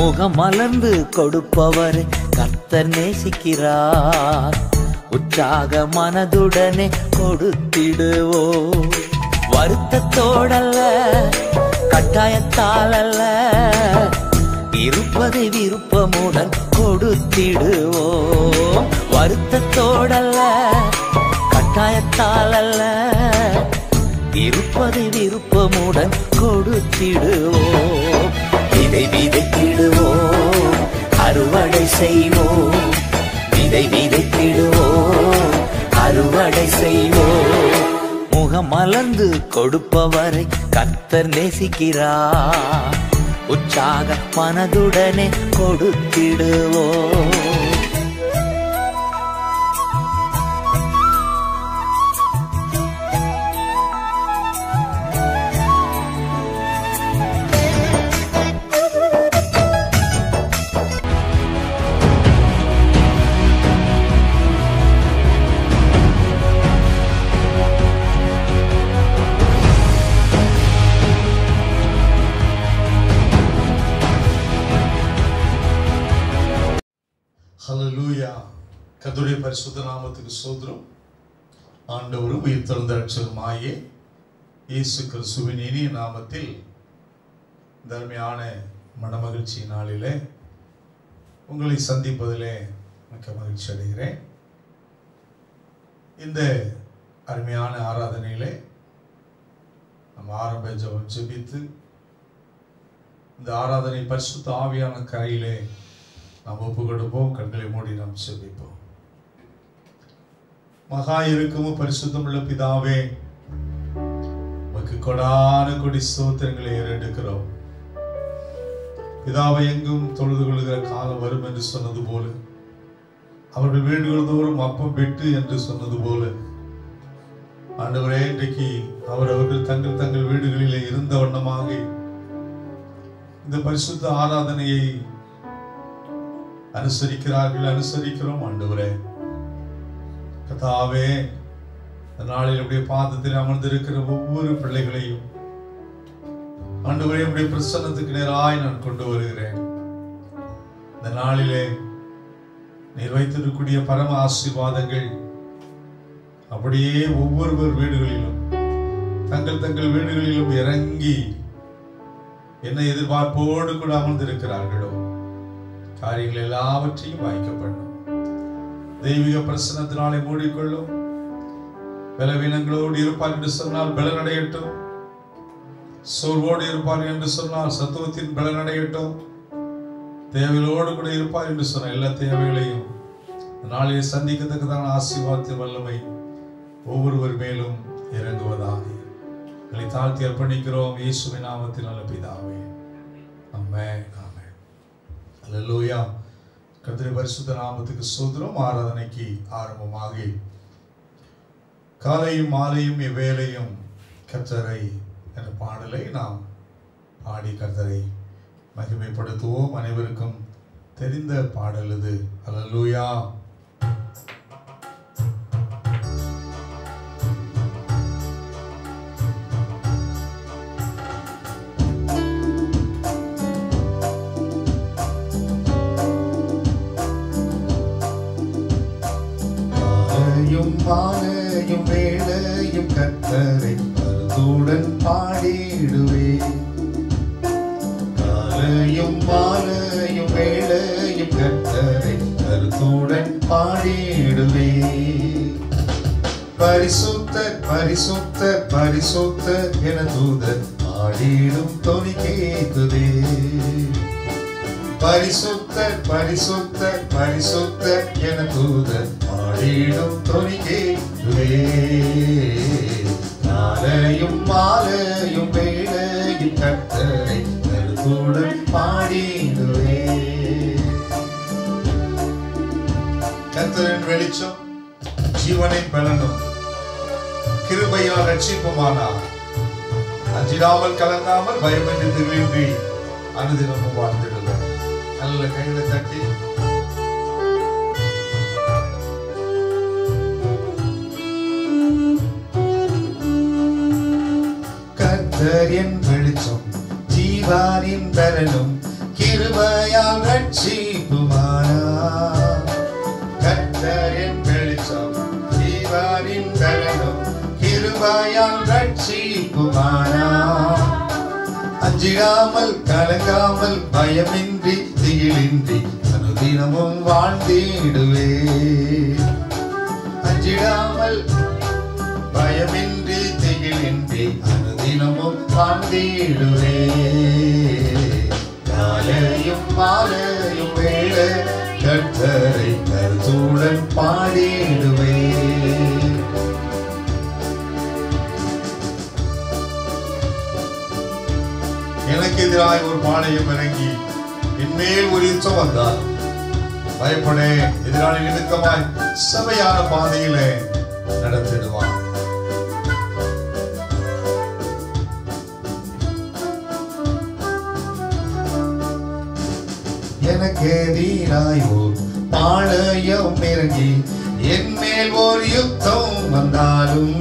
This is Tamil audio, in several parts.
முகம் மலர்ந்து கொடுப்பவரை கர்த்தர் நேசிக்கிறார். உற்சாக மனதுடனே கொடுத்திடுவோ. வருத்தத்தோடல்ல, கட்டாயத்தால் அல்ல, இருப்பதை விருப்பமுடன் கொடுத்திடுவோ. வருத்தத்தோடல்ல, கட்டாயத்தால் அல்ல, இருப்பதை விருப்பமுடன் கொடுத்திடுவோ. விதை விதைத்திடுவோம், அறுவடை செய்வோம். விதை விதைத்திடுவோம், அறுவடை செய்வோம். முகம் மலர்ந்து கொடுப்பவரை கர்த்தர் நேசிக்கிறார். உற்சாக மனதுடனே கொடுத்திடுவோம். ஹல்லேலூயா. கர்த்தருடைய பரிசுத்த நாமத்துக்கு ஸ்தோத்திரம். ஆண்டவரும் உயிர் தெழுந்த இரட்சகருமாகிய இயேசு கிறிஸ்துவின் இனிய நாமத்தில் தர்மையான மனமகிழ்ச்சி நாளிலே உங்களை சந்திப்பதிலே மிக்க மகிழ்ச்சி அடைகிறேன். இந்த அருமையான ஆராதனையிலே நம்ம ஆரம்ப ஜெபம் ஜெபித்து இந்த ஆராதனை பரிசுத்த ஆவியான கரையிலே நாம் ஒப்பு கொடுப்போம். கண்களை மூடி நாம் செபிப்போம். மகா இருக்குமும் பரிசுத்தமுள்ள பிதாவே, உமக்கு கொடான கொடி ஸ்தோத்திரங்களை ஏறெடுக்கிறோம். பிதாவை எங்கும் தொழுது கொள்கிற காலம் வரும் என்று சொன்னது போல, அவர்கள் வீடுகள் தோறும் அப்பம் பெட்டு என்று சொன்னது போல, ஆண்டவரே இன்றைக்கு அவர்கள் தங்கள் தங்கள் வீடுகளிலே இருந்த வண்ணமாக இந்த பரிசுத்த ஆராதனையை அனுசரிக்கிறோம். ஆண்டவரே கர்த்தாவே, இந்த நாளில் உடைய பாதத்தில் அமர்ந்திருக்கிற ஒவ்வொரு பிள்ளைகளையும் ஆண்டவரே உடைய பிரசன்னத்துக்கு நேராய் நான் கொண்டு வருகிறேன். இந்த நாளிலே நீர் வைத்திருக்கக்கூடிய பரம ஆசீர்வாதங்கள் அப்படியே ஒவ்வொருவர் வீடுகளிலும் தங்கள் தங்கள் வீடுகளிலும் இறங்கி என்ன எதிர்பார்ப்போடு கூட அமர்ந்திருக்கிறார்களோ காரியங்கள் எல்லாவற்றையும் வாய்க்கப்படும். தெய்வீக பிரசன்னத்தினாலே மூடிக்கொள்ளும். பலவீனங்களோடு இருப்பார் என்று சொன்னால் பலனடையட்டும். சோர்வோடு இருப்பார் என்று சொன்னால் சத்துவத்தின் பலனடையட்டும். தேவைகளோடு கூட இருப்பார் என்று சொன்ன எல்லா தேவைகளையும் நாளில் சந்திக்கத்தக்கதான ஆசீர்வாதத்தின் வல்லமை ஒவ்வொருவர் மேலும் இறங்குவதாக எங்களை தாழ்த்தி அர்ப்பணிக்கிறோம். இயேசுவின் நாமத்தில் நல்ல பிதாவே, ஆமென். அல்லேலூயா. கர்த்தருடைய பரிசுத்த நாமத்துக்கு ஸ்தோத்திரம். ஆராதனைக்கு ஆரம்பமாகி காலையும் மாலையும் இவ்வேளையும் கர்த்தரை என்ற பாடலை நாம் பாடி கர்த்தரை மகிமைப்படுத்துவோம். அனைவருக்கும் தெரிந்த பாடல் இது. அல்லேலூயா. மாலையும் வேளையும் கர்த்தரை கருத்துடன் பாடிடுவே. காலையும் மாலையும் வேளையும் கர்த்தரை கருத்துடன் பாடிடுவே. பரிசுத்தர் பரிசுத்தர் பரிசுத்தர் என தூதர் பாடிடும் தொனி கேட்குதே. பரிசுத்தர் பரிசுத்தர் பரிசுத்தர் என தூதர் பாடிடும் தொனி கேட்குதே. காலையும் மாலையும் வேளையும் கர்த்தரை கருத்துடன் பாடிடுவே. கர்த்தரின் வெளிச்சம் ஜீவனின் பலனும் கிருபையால் ரட்சிப்புமானார். அஞ்சிடாமல் கலங்காமல் பயமின்றி திகிலின்றி அனுதினமும் வாழ்ந்திடுவார். நல்ல கைகளை தட்டி கர்த்தர் என் வெளிச்சம் ஜீவனின் பலனும் கிருபையால் ரட்சிப்புமானார். கர்த்தரின் வெளிச்சம் ஜீவனின் பலனும் கிருபையால் ரட்சிப்புமானார். அஞ்சிடாமல் கலங்காமல் பயமின்றி திகிலின்றி அனுதினமும் வாழ்ந்திடுவே. அஞ்சிடாமல் பயமின்றி திகிலின்றி அனுதினமும் வாழ்ந்திடுவே. காலையும் மாலையும் வேளை கர்த்தரை கருத்துடன் பாடிடுவே. எனக்கு எதிராய் ஒரு பாளையம் இறங்கி என்மேல் ஒரு யுத்தம் வந்தால் பயப்படே, எதிராளி நிமித்தமாய் சபையான பாதையிலே நடத்திடுவான். எனக்கு எதிராய் ஓர் பாளையம் இறங்கி என்மேல் ஒரு யுத்தம் வந்தாலும்,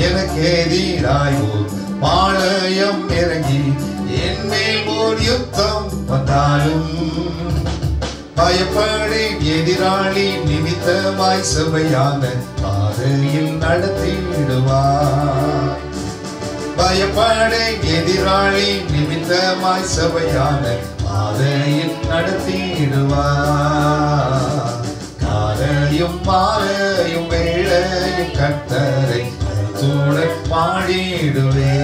எனக்கு எதிராய் ஓர் பாளையம் இறங்கி என்மேல் ஒரு யுத்தம் வந்தாலும், பயப்படேன் எதிராளி நிமித்தமாய் சபையான பாதையில் நடத்திடுவார். பயப்படேன் எதிராளி நிமித்தமாய் சபையான பாதையில் நடத்திடுவார். காலையும் மாலையும் வேளையும் கர்த்தரை கருத்துடன் பாடிடுவே.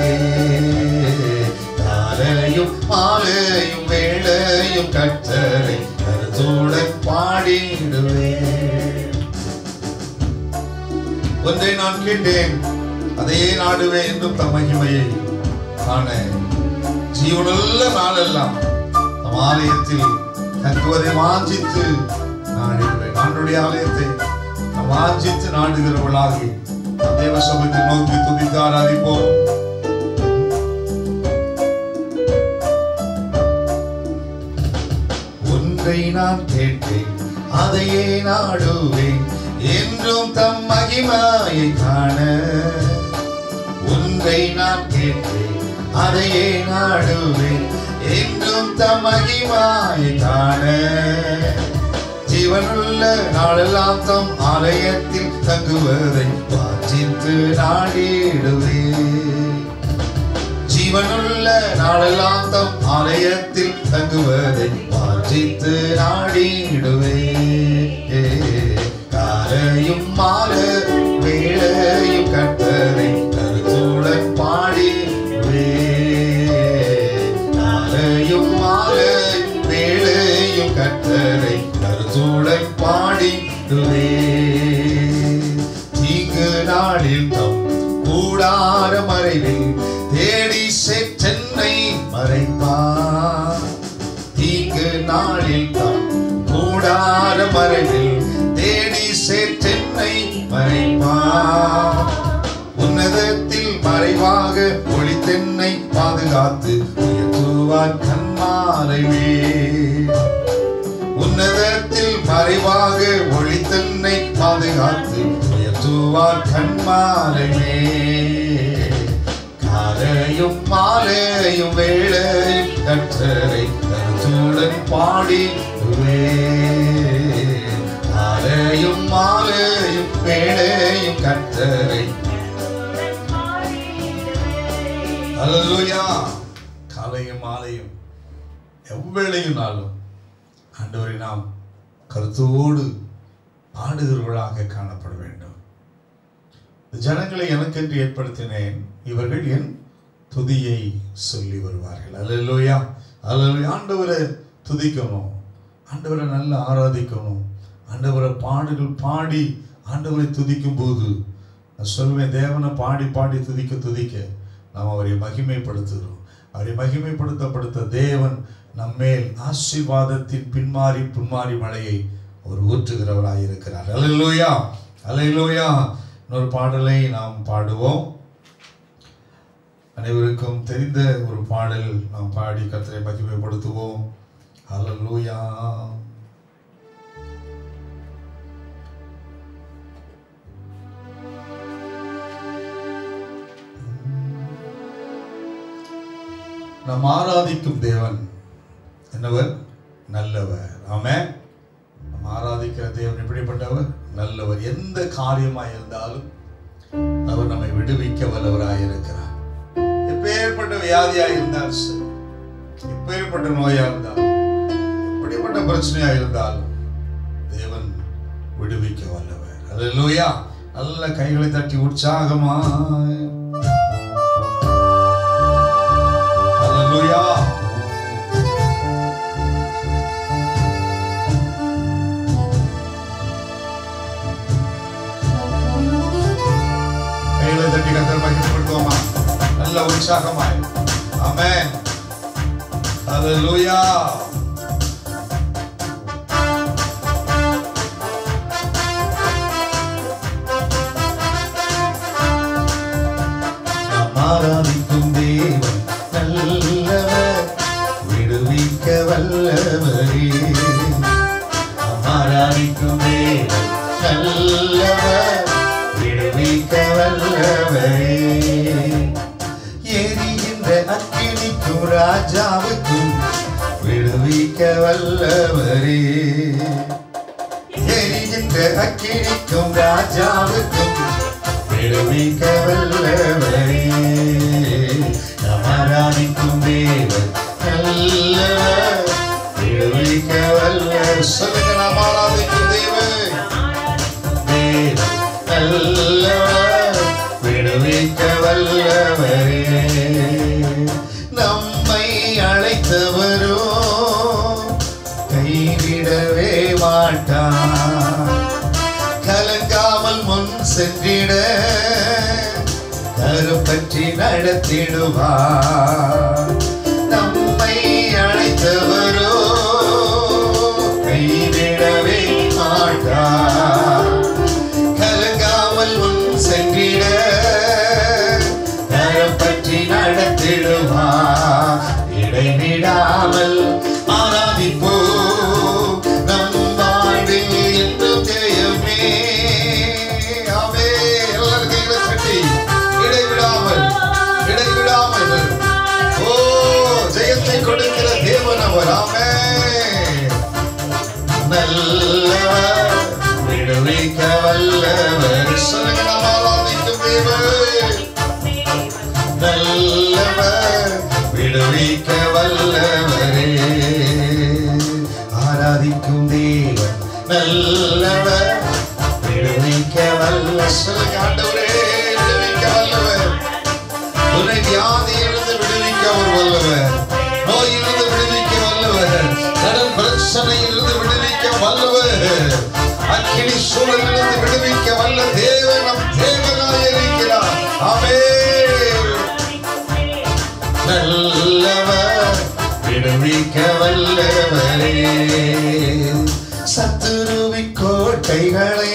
காலையும் மாலையும் வேளையும் கர்த்தரை கருத்துடன் பாடிடுவே. ஒன்றை நான் கேட்டேன், அதையே நாடுவேன் என்றும் தம் மகிமையை காண ஜீவனுள்ள நாளெல்லாம் தம் ஆலயத்தில் தங்குவதை வாஞ்சித்து நாடுவேன். ஆண்டுடைய ஆலயத்தை வாஞ்சித்து நாடுகிறவர்களாகி தேவ சபையை நோக்கி துதித்து ஆராதிப்போம். ஒன்றை நான் கேட்டேன் அதையே நாடுவேன் என்றும் தம் மகிமையை காண. ஒன்றை நான் கேட்டேன் அதையே நாடுவேன் என்றும் தம் மகிமையை காண. ஜீவனுள்ள நாளெல்லாம் தம் ஆலயத்தில் தங்குவதை வாஞ்சித்து நாடிடுவே. ஜீவனுள்ள நாளெல்லாம் தம் ஆலயத்தில் தங்குவதை வாஞ்சித்து நாடிடுவே. காலையும் மாலை வேளையும் கர்த்தரை கருத்துடன் பாடிடுவே. காலையும் மாலை வேளையும் கர்த்தரை கருத்துடன் பாடிடுவே. தீங்கு நாளில் தம் கூடார மறைவில் தேடி சென்னை மறைப்பார். தீங்கு நாளில் தம் கூடார மறைவில் தேடி சென்னை மறைப்பார். உன்னதத்தில் மறைவாக ஒளி தென்னை பாதுகாத்து உயர்த்துவார் கண்மாலைவே. உன்னதத்தில் மறைவாக ஒளி தென்னை பாதுகாத்து உயர்த்துவார் கண்மாலைவே. காலையும் மாலையும் வேளையும் கர்த்தரை கருத்துடன் பாடிடுவே. காலையும் மாலையும் வேளையும் கர்த்தரை. அல்லேலூயா. காலையும் மாலையும் எவ்வேளையும் நாளும் ஆண்டவரை நாம் கருத்தோடு பாடுகிறவர்களாக காணப்பட வேண்டும். ஜனங்களை எனக்கென்று ஏற்படுத்தினேன், இவர்கள் என் துதியை சொல்லி வருவார்கள். அல்லேலூயா, அல்லேலூயா. ஆண்டவரை துதிக்கணும், ஆண்டவரை நல்லா ஆராதிக்கணும். ஆண்டவரை பாடுகள் பாடி ஆண்டவரை துதிக்கும் போது நான் சொல்வேன், தேவனை பாடி பாடி துதிக்க துதிக்க நாம் அவரை மகிமைப்படுத்துகிறோம். அவரை மகிமைப்படுத்த தேவன் நம்மேல் ஆசீர்வாதத்தின் பின்மாறி புன்மாறி மழையை அவர் ஊற்றுகிறவராக இருக்கிறார். அல்லேலூயா, அல்லேலூயா. இன்னொரு பாடலை நாம் பாடுவோம். அனைவருக்கும் தெரிந்த ஒரு பாடல் நாம் பாடி கர்த்தரை மகிமைப்படுத்துவோம். அல்லேலூயா. நாம் ஆராதிக்கும் தேவன் என்னவர்? நல்லவர். ஆமென். நம்ம ஆராதிக்கிற தேவன் எப்படிப்பட்டவர்? நல்லவர். எந்த காரியமாக இருந்தாலும் அவர் நம்மை விடுவிக்க வல்லவராக இருக்கிறார். எப்பேற்பட்ட வியாதியாக இருந்தாலும் சரி, எப்பேற்பட்ட நோயா இருந்தாலும், எப்படிப்பட்ட பிரச்சனையா இருந்தாலும் தேவன் விடுவிக்க வல்லவர். அல்லேலூயா. நல்ல கைகளை தட்டி உற்சாகமாய் அல்லேலூயா. கைகளை தட்டி கர்த்தரை மகிமைப்படுத்துவோமா? நல்ல உற்சாகமாய். ஆமென். அல்லேலூயா. ஆராதிக்கும் தேவன் நல்லவர், விடுவிக்க வல்லவரே. ஆராதிக்கும் தேவன் நல்லவர், விடுவிக்க வல்லவரே. எரிகின்ற அக்கினிக்கும் ராஜாவுக்கும் விடுவிக்க வல்லவரே. எரிகின்ற அக்கினிக்கும் ராஜாவுக்கும் விடுவிக்க வல்லவரே. ஆராதிக்கும் தேவன் நல்லவர், விடுவிக்க வல்லவர். சொல்லுங்க, நாம் ஆராதிக்கும் தேவன் நல்லவர், விடுவிக்க வல்லவரே. நம்மை அழைத்தவரோ கைவிடவே மாட்டார். கலங்காமல் முன் சென்றிட கருப்பற்றி நடத்திடுவார். நம்மை அழைத்தவரோ கைவிடவே மாட்டார். கலங்காமல் முன் சென்றிட கருப்பற்றி நடத்திடுவார். இடைவிடாமல் ஆராதிப்போ நம் வாழ்வில் என்றும் ஜெயமே. ஆமே. எல்லாரும் கைகளை தட்டி இடைவிடாமல் இடைவிடாமல் ஓ ஜெயத்தை கொடுக்கிற தேவன் அவர். ஆமே. நல்லவர், விடுவிக்க வல்லவர். சொல்லுங்க, நாம் ஆராதிக்கும் தேவன் நல்லவர், விடுவிக்க வல்லவரே. ஆராதிக்கும் தேவன் நல்லவர், விடுவிக்க வல்லவர். சொல்லுங்க, ஆண்டவரே விடுவிக்க வல்லவர். உன்னை வியாதியிலிருந்து விடுவிக்க அவர் வல்லவர். நோயிலிருந்து விடுவிக்க வல்லவர். கடன் பிரச்சனையிலிருந்து விடுவிக்க வல்லவர். அக்கினி சூழலிலிருந்து விடுவிக்க வல்ல தேவன் நம் தேவனாய் இருக்கிறார். ஆமென். நல்லவர், விடுவிக்க வல்லவரே. சத்துருவின் கோட்டைகளை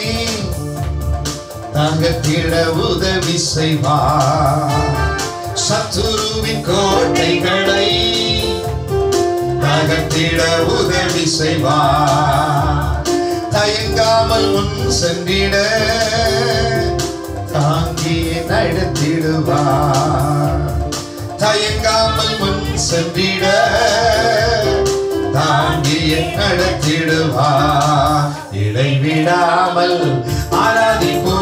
தகர்த்திட உதவி செய்வார். சத்துருவின் கோட்டைகளை தகர்த்திட உதவி செய்வார். தயங்காமல் முன் சென்றிட தாங்கி நடத்திடுவார். தயங்காமல் முன் சென்றிட தாங்கிய நடத்திடுவார். இடைவிடாமல் ஆராதிப்போ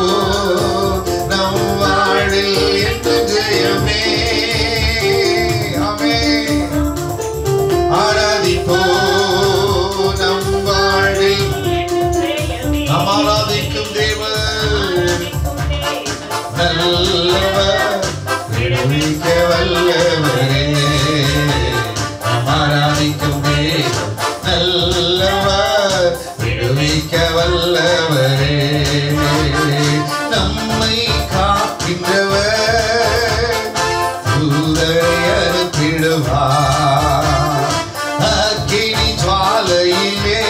நம் வாழ்வில் என்று ஜெயமே. ஆமென். ஆராதிப்போ நம் வாழ்வில் நாம் ஆராதிக்கும் தேவன் நல்லவர், விடுவிக்க வல்லவரே. நாம் ஆராதிக்கும் தேவன் நல்லவர், விடுவிக்க வல்லவரே. நம்மை காக்கின்றவர் தூதரை அனுப்பிடுவார். அக்கினி ஜுவாலையிலே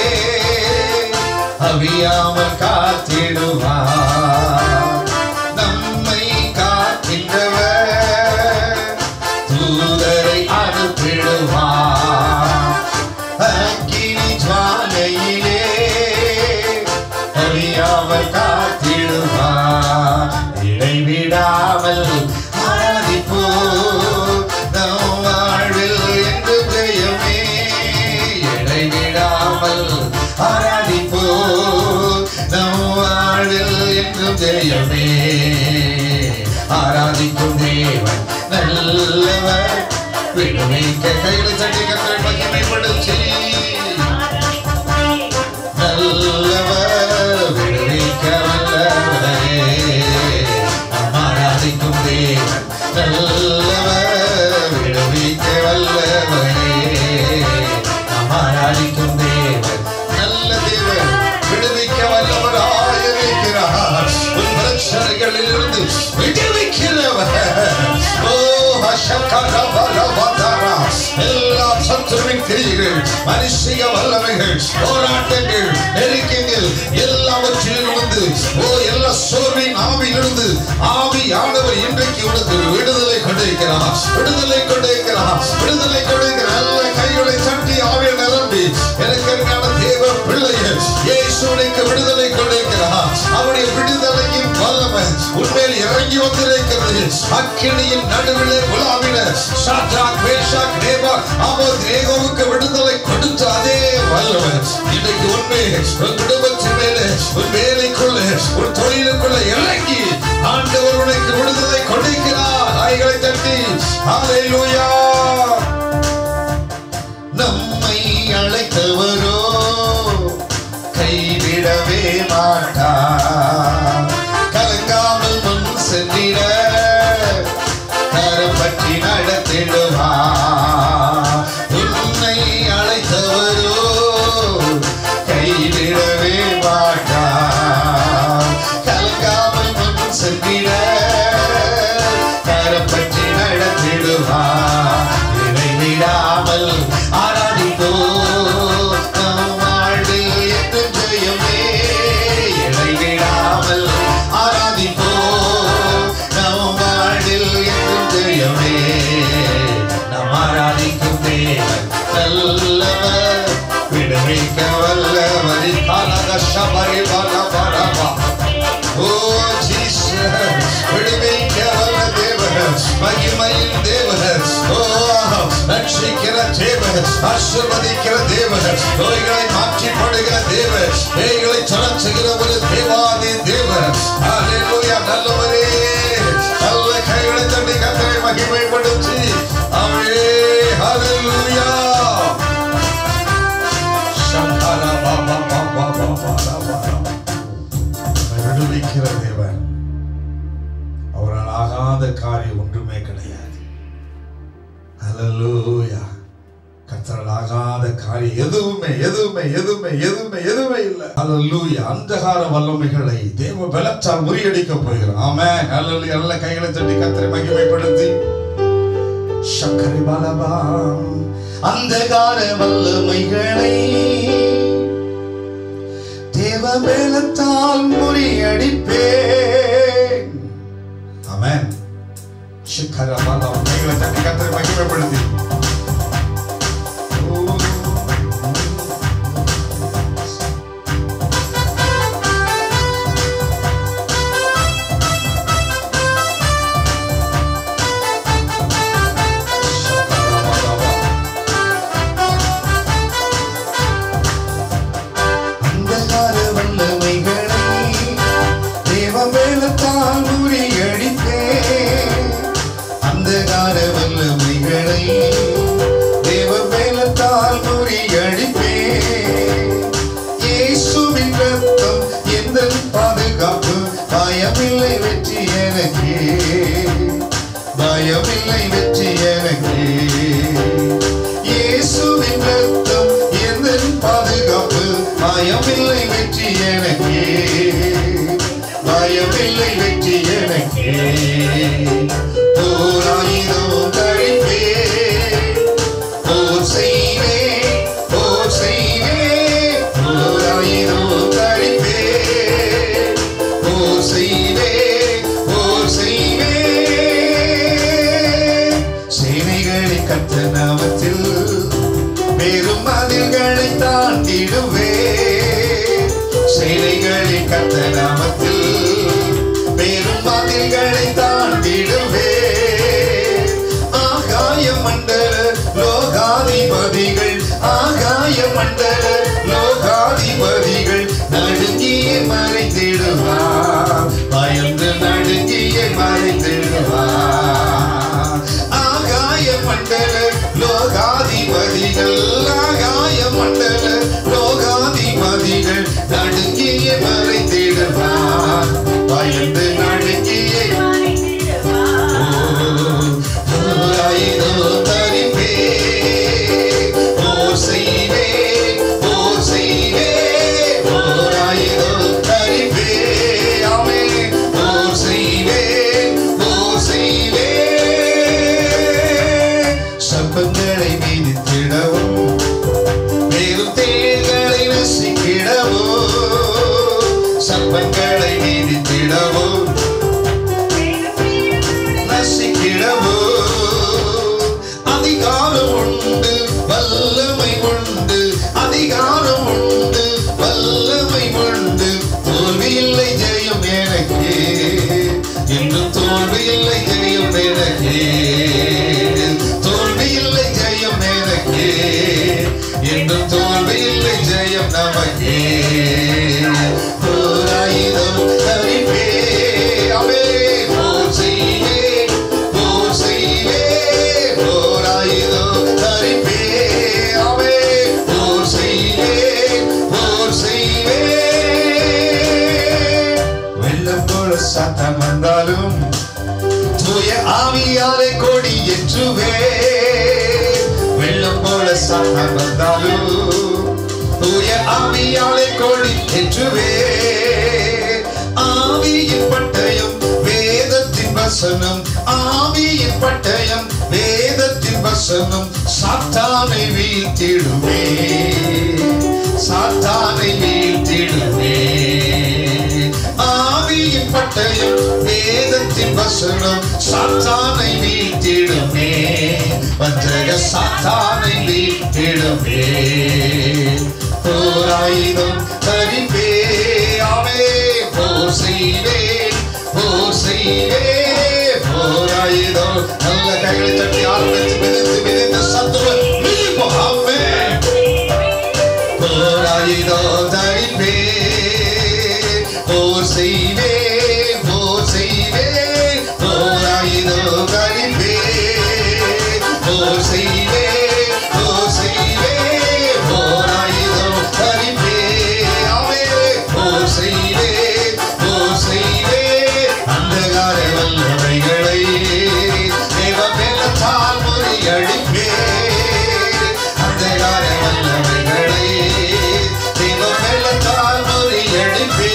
அவியாமல் காத்திடுவார். நம்மை காக்கின்றவர் தூதரை அனுப்பிடுவார். அக்கினி ஜுவாலையிலே அவியாமல் காத்திடுவார். இடைவிடாமல் ஆராதிப்போ நம் வாழ்வில் என்று ஜெயமே. விடுவிக்க கைகளை தட்டி கர்த்தரை மகிமைப்படுத்தி நல்லவர் விடுவிக்க வல்லவரே நாம் ஆராதிக்கும் தேவன் நல்லவர் விடுவிக்க வல்லவரே நாம் ஆராதிக்கும் தேவன் நல்ல தேவன் விடுவிக்க வல்லவராயிருக்கிறார் உன் பிரச்சனைகளிலிருந்து விடுவிக்கிறவர் எல்லா சத்துருவின் கிரியைகள் மனுஷிய வல்லமைகள் போராட்டங்கள் நெருக்கங்கள் எல்லாவற்றிலிருந்து எல்லா சோர்வின் ஆவியிலிருந்து ஆவியானவர் இன்றைக்கு உனக்கு விடுதலை கொண்டிருக்கிறார் விடுதலை கொண்டிருக்கிறார் விடுதலை கொண்டிருக்கிறார் நல்ல கைகளை தட்டி ஆவியை நிரம்பி எனக்கு தேவ பிள்ளைகள் இயேசுவுக்கு விடுதலை கொண்டிருக்கிறார் அவருடைய விடுதலையின் வல்லமை உண்மையில் இறங்கி வந்திருக்கிறது அக்கினியின் நடுவிலே உலாவின சாத்ராக் மேஷாக் நேபாக் ஆபேத்நேகோவுக்கு விடுதலை கொடுத்த அதே வல்லமை இன்றைக்கு உண்மை உன் குடும்பத்தின் மேலே உன் வேலைக்குள்ளே உன் தொழிலுக்குள்ள இறங்கி ஆண்டவர் உனக்கு விடுதலை கொடுக்கிறார் கைகளை தட்டி ஹல்லேலூயா நம்மை அழைத்தவரோ கைவிடவே மாட்டார் கலங்காமல் முன் சென்றிட கரம் பற்றி நடத்திடுவார் உன்னை அழைத்தவரோ கைவிடவே மாட்டார் கலங்காமல் முன் சென்றிட கரம் பற்றி நடத்திடுவார் இடைவிடாமல் ஆராதிப்போ நம் வாழ்வில் என்றும் ஜெயமே இடைவிடாமல் ஆராதிப்போ நம் வாழ்வில் என்றும் ஜெயமே நம் ஆராதிக்கும் தேவன் நல்லவர் விடுவிக்க வல்லவர் காலகஷபரி பலபரபா ஓ ஜீசஸ் விடுவிக்க வல்ல தேவன் மகிமையின் தேவன் ஓ ரட்சிக்கிற தேவன் ஆசீர்வதிக்கிற தேவன் நோய்களை மாற்றி போடுகிற தேவன் பேய்களை துரத்துகிற ஒரு தேவாதி தேவன் ஹல்லேலூயா நல்லவரே நல்ல கைகளை தட்டி கர்த்தரை மகிமைப்படுத்தி ஆமென் ஹல்லேலூயா சங்கரா பாபா பாபா பாபா விடுவிக்கிற தேவன் அவரால் ஆகாத காரியம் ஒன்றுமே கிடையாது ஹல்லேலூயா கர்த்தரால் ஆகாத காரியம் எதுவுமே எதுவுமே எதுவுமே எதுவுமே எதுவுமே இல்லை ஹல்லேலூயா அந்தகார வல்லமைகளை தேவ பலத்தால் முறியடிக்க போகிறார் ஆமென் ஹல்லேலூயா நல்ல கைகளை தட்டி கர்த்தரை மகிமைப்படுத்தி சக்கரை பாலபா அந்தகார வல்லமைகளை தேவ பலத்தால் முறியடிப்பேன் ஆமென் சக்கரை பாலபா கைகளை தட்டி கர்த்தரை மகிமைப்படுத்தி பயமில்லை வெற்றி எனக்கு பயமில்லை வெற்றி எனக்கு இயேசுவின் ரத்தம் எந்தன் பாதுகாப்பு பயமில்லை வெற்றி எனக்கு பயமில்லை வெற்றி எனக்கு போராயிரம் கழிப்பே போர் செய்வே போராயிரம் கழிப்பே சேனைகளின் கர்த்தர் நாமத்தில் பெரும் மதில்களை தாண்டிடுவே சேனைகளின் கர்த்தர் நாமத்தில் பெரும் மதில்களை தாண்டிடுவே ஆகாய மண்டல லோகாதிபதிகள் ஆகாய மண்டல லோகாதிபதிகள் நடுங்கியே மறைந்திடுவார் பயந்து நடுங்கியே மறைந்திடுவார் ஆகாய மண்டல லோகாதிபதிகள் ஆகாய மண்டல லோகாதிபதிகள் நடுங்கிய மறைத்திடுவார் பயந்து நடுங்கிய தரிப்பே ஓர் செய்வே ஓர் செய்வே ஓராயிரோ தரிப்பே ஆமே ஓர் செய்வே ஓர் செய்வே சர்ப்பங்களை மீதித்திடவும் மேலும் தேள்களை நசிக்கிடவும் சர்ப்பங்களை மீதித்திடவும் நசிக்கிடவும் அதிகாரம் உண்டு வல்லமை உண்டு அதிகாரம் உண்டு வல்லமை உண்டு தோல்வி இல்லை ஜெயம் எனக்கே இன்னும் தோல்வி இல்லை ஜெயம் எனக்கே தோல்வி இல்லை ஜெயம் எனக்கே இன்னும் தோல்வி இல்லை ஜெயம் நமக்கே ஓராயிரம் தரிப்பே அவே ஓர் செய்வே ஓர் செய்வே ஓராயிரம் தரிப்பே அவே ஓர் செய்வே ஓர் செய்வே வெள்ளம் போல சாத்தான் வந்தாலும் தூய ஆவியாலே கொடி ஏற்றுவே வெள்ளம் போல சாத்தான் வந்தாலும் தூய ஆவியாலே கொடி ஏற்றுவே ஆவியின் பட்டயம் வேதத்தின் வசனம் ஆவியின் பட்டயம் வேதத்தின் வசனம் சாத்தானை வீழ்த்திடுவே சாத்தானை வீழ்த்திடுவே ஆவியின் பட்டயம் வேதத்தின் வசனம் சாத்தானை வீழ்த்திடுமே வஞ்சக சாத்தானை வீழ்த்திடுமே ஓராயிரம் தரிப்பே ஆமே போர் செய்வே போர் செய்வே ஓராயிரம் நல்ல கைகளை தட்டி ஆரம்பித்து மிதித்து மிதித்த சத்துரு மிதிப்போமே ஓராயிரம் தரிப்பே போர் செய்வே போர் செய்வே ஓராயிரம் தரிப்பே போர் செய்வே போர் செய்வே ஓராயிரம் தரிப்பே ஆமே போர் செய்வே போர் செய்வே அந்தகார வல்லமைகளை தேவ பெலத்தால் முறியடிப்பே அந்தகார வல்லமைகளை தேவ பெலத்தால் முறியடிப்பே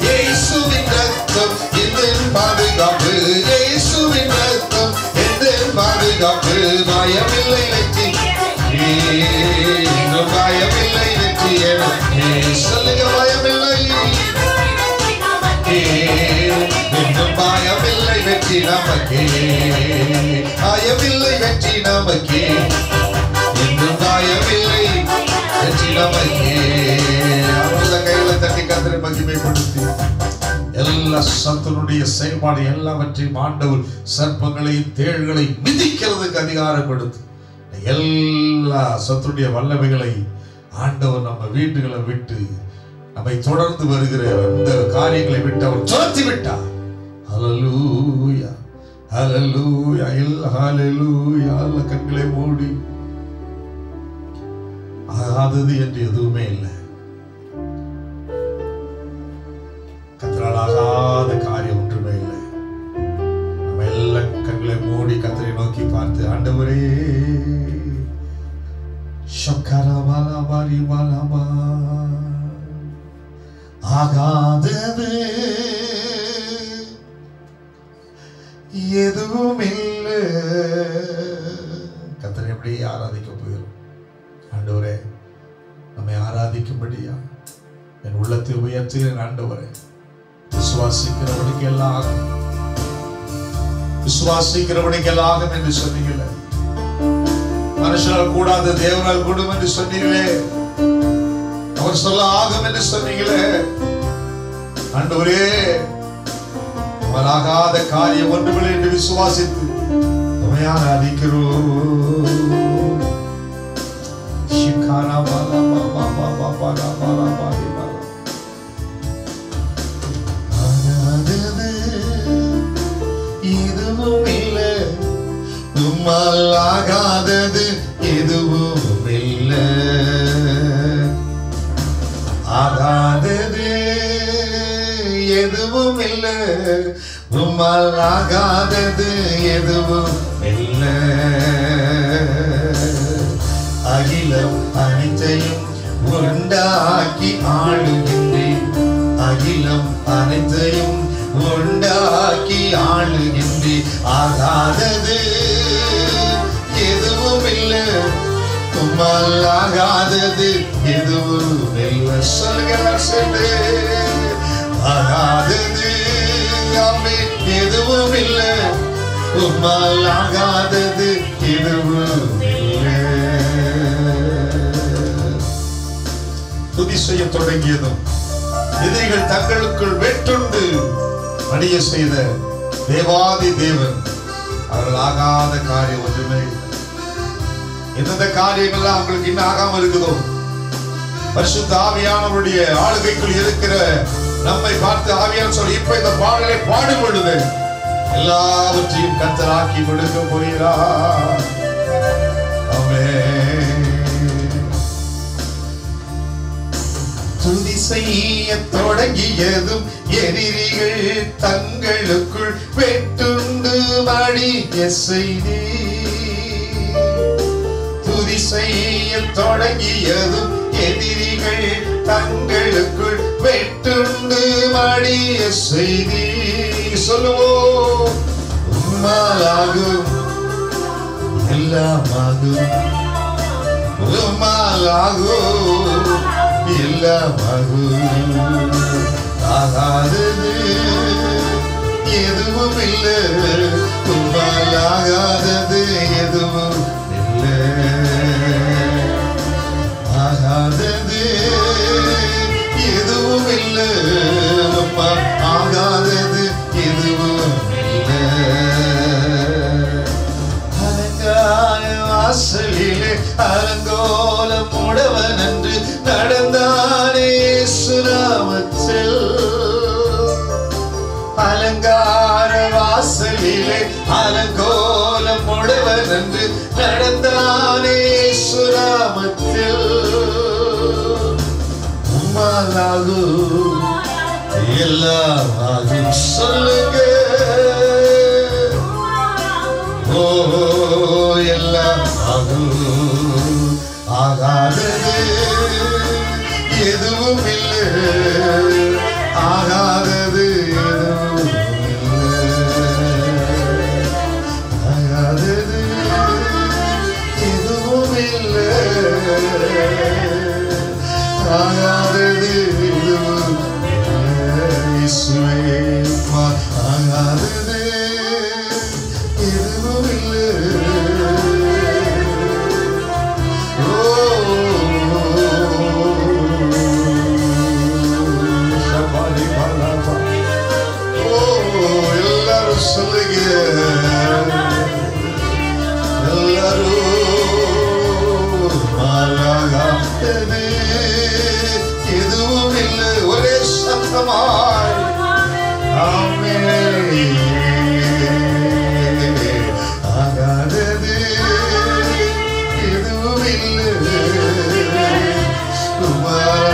இயேசுவின் ரத்தம் எந்தன் பாதுகாப்பு இயேசுவின் ரத்தம் எந்தன் பாதுகாப்பு பயமில்லை வெற்றி இன்னும் பயமில்லை வெற்றி எனக்கு சொல்லுங்க பயமில்லை இன்னும் பயமில்லை வெற்றி நமக்கே பயமில்லை வெற்றி நமக்கே இன்னும் பயமில்லை வெற்றி நமக்கே அவங்கள கையில தட்டி கத்திரை மகிமைப்படுத்தி எல்லா சத்துருடைய செயல்பாடு எல்லாவற்றையும் ஆண்டவர் சர்ப்பங்களையும் தேள்களை மிதிக்கிறதுக்கு அதிகாரம் கொடுத்து எல்லா சத்துருடைய வல்லமைகளை ஆண்டவர் நம்ம வீட்டுகளை விட்டு நம்மை தொடர்ந்து வருகிற அந்த காரியங்களை விட்டு அவர் துரத்தி விட்டார். ஹல்லேலூயா ஹல்லேலூயா ஹல்லேலூயா. கண்களை மூடி ஆகாதது என்று எதுவுமே இல்லை. கர்த்தரால் ஆகாத காரியம் ஒன்றுமே இல்லை. நம்ம எல்லாம் கண்களை மூடி கர்த்தரை நோக்கி பார்த்து ஆண்டவரே ஆகாதது எதுவும் இல்லை. கர்த்தரை எப்படி ஆராதிக்க போகிறோம் ஆண்டவரே, நம்மை ஆராதிக்கும்படியா என் உள்ளத்தை உயர்த்துகிறேன் ஆண்டவரே. விசுவாசிக்கிறவனுக்கு எல்லாம் ஆகும், விசுவாசிக்கிறவனுக்கு எல்லாம் ஆகும் என்று சொன்னீங்களே. மனுஷனால் கூடாது தேவனால் கூடும் என்று சொன்னீங்களே. அவர் சொல்ல ஆகும் என்று சொன்னீங்களே. ஆண்டவரே, அவர் ஆகாத காரியம் ஒன்றுமில்லை என்று விசுவாசித்து நம்மை ஆராதிக்கிறோம். ஆகாதது எதுவும் இல்லை, உம்மால் ஆகாதது எதுவும் இல்லை, ஆகாதது எதுவும் இல்லை, உம்மால் ஆகாதது எதுவும் இல்லை. அகிலம் அனைத்தையும் உண்டாக்கி ஆளுகின்றேன், அகிலம் அனைத்தையும் உண்டாக்கி ஆளுகின்றேன். ஆகாதது எதுவும் இல்லை, உம்மால் ஆகாதது எதுவும் இல்லை. சொல்லுங்க, ஆகாதது எதுவும் இல்லை, உம்மால் ஆகாதது எதுவும் இல்லை. துதி செய்ய தொடங்கியதும் எதிரிகள் தங்களுக்குள் வெட்டுண்டு அணிய செய்த தேவாதி தேவன் அவர்கள் ஆகாத காரியம் ஒன்றுமே இல்லை. எந்தெந்த காரியங்கள்லாம் அவங்களுக்கு இன்னும் ஆகாம இருக்குதோ, பரிசுத்த ஆவியானவருடைய ஆளுகைக்குள் இருக்கிற நம்மை பார்த்து ஆவியான சொல்லி இப்ப இந்த பாடலை பாடும் பொழுது எல்லாவற்றையும் கர்த்தராக்கி கொடுக்க போகிறார். ஆமென். துதி செய்ய தொடங்கியதும் எதிரிகள் தங்களுக்குள் வெட்டுண்டு மடிய செய்தி. துதி செய்ய தொடங்கியதும் எதிரிகள் தங்களுக்குள் வெட்டுண்டு மடிய செய்தி. சொல்லுவோம், உம்மாலாகும் எல்லாமாகும், உம்மாலாகும் எல்லாமாகும். ஆகாதது எதுவும் இல்லை, உம்மால் ஆகாதது எதுவும் இல்லை. ஆகாதது எதுவும் இல்லை, உம்மால் ஆகாதது எதுவும் இல்லை. அலங்கார வாசலிலே அலங்கோலம் உடவன் என்று நடந்தானே சுராமத்தில். அலங்கார வாசலிலே அலங்கோலம் உடவன் என்று நடந்தானே சுராமத்தில். உம்மாலாகும் எல்லாமாகும். சொல்லுங்க, ஓ எல்லாம் ஆகும். ஆகாதது எதுவும் இல்லை, ஆகாதது எதுவும் இல்லை. ஆகாதது எதுவும் இல்லை, ஆகாதது எதுவும் இல்லை. இயேசுவே, ஆகாதது எதுவும் இல்லை. எல்லாரும் சொல்லுங்க, எல்லாரும் ஆகாதது எதுவும் இல்லை. ஒரே சத்தமாய் ஆமென். ஆகாதது எதுவும் இல்லை,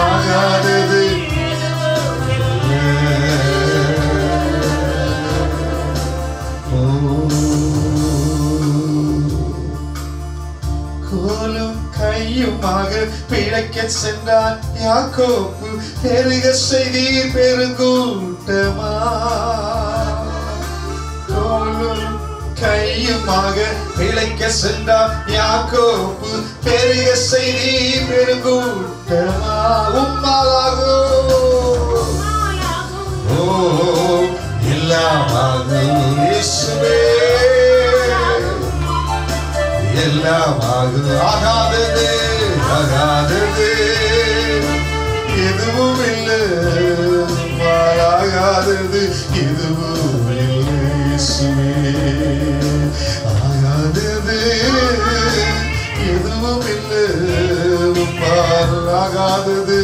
ஆகாதது கோலும் கையுமாக பிழைக்க சென்றான் யாக்கோப்பு. பெருக செய்தி பெருங்கூட்டமா. கோலும் கையுமாக பிழைக்க சென்றான் யாக்கோப்பு. பெருக செய்தி பெருங்கூட்டமா. உம்மாலாகும், ஓ எல்லாமாகும். இயேசுவே, எல்லாமாகும். ஆகாதது ஆகாதது எதுவும் இல்லை, ஆகாதது எதுவும் இல்லை. இயேசுவே, ஆகாதது எதுவும் இல்லை, ஆகாதது.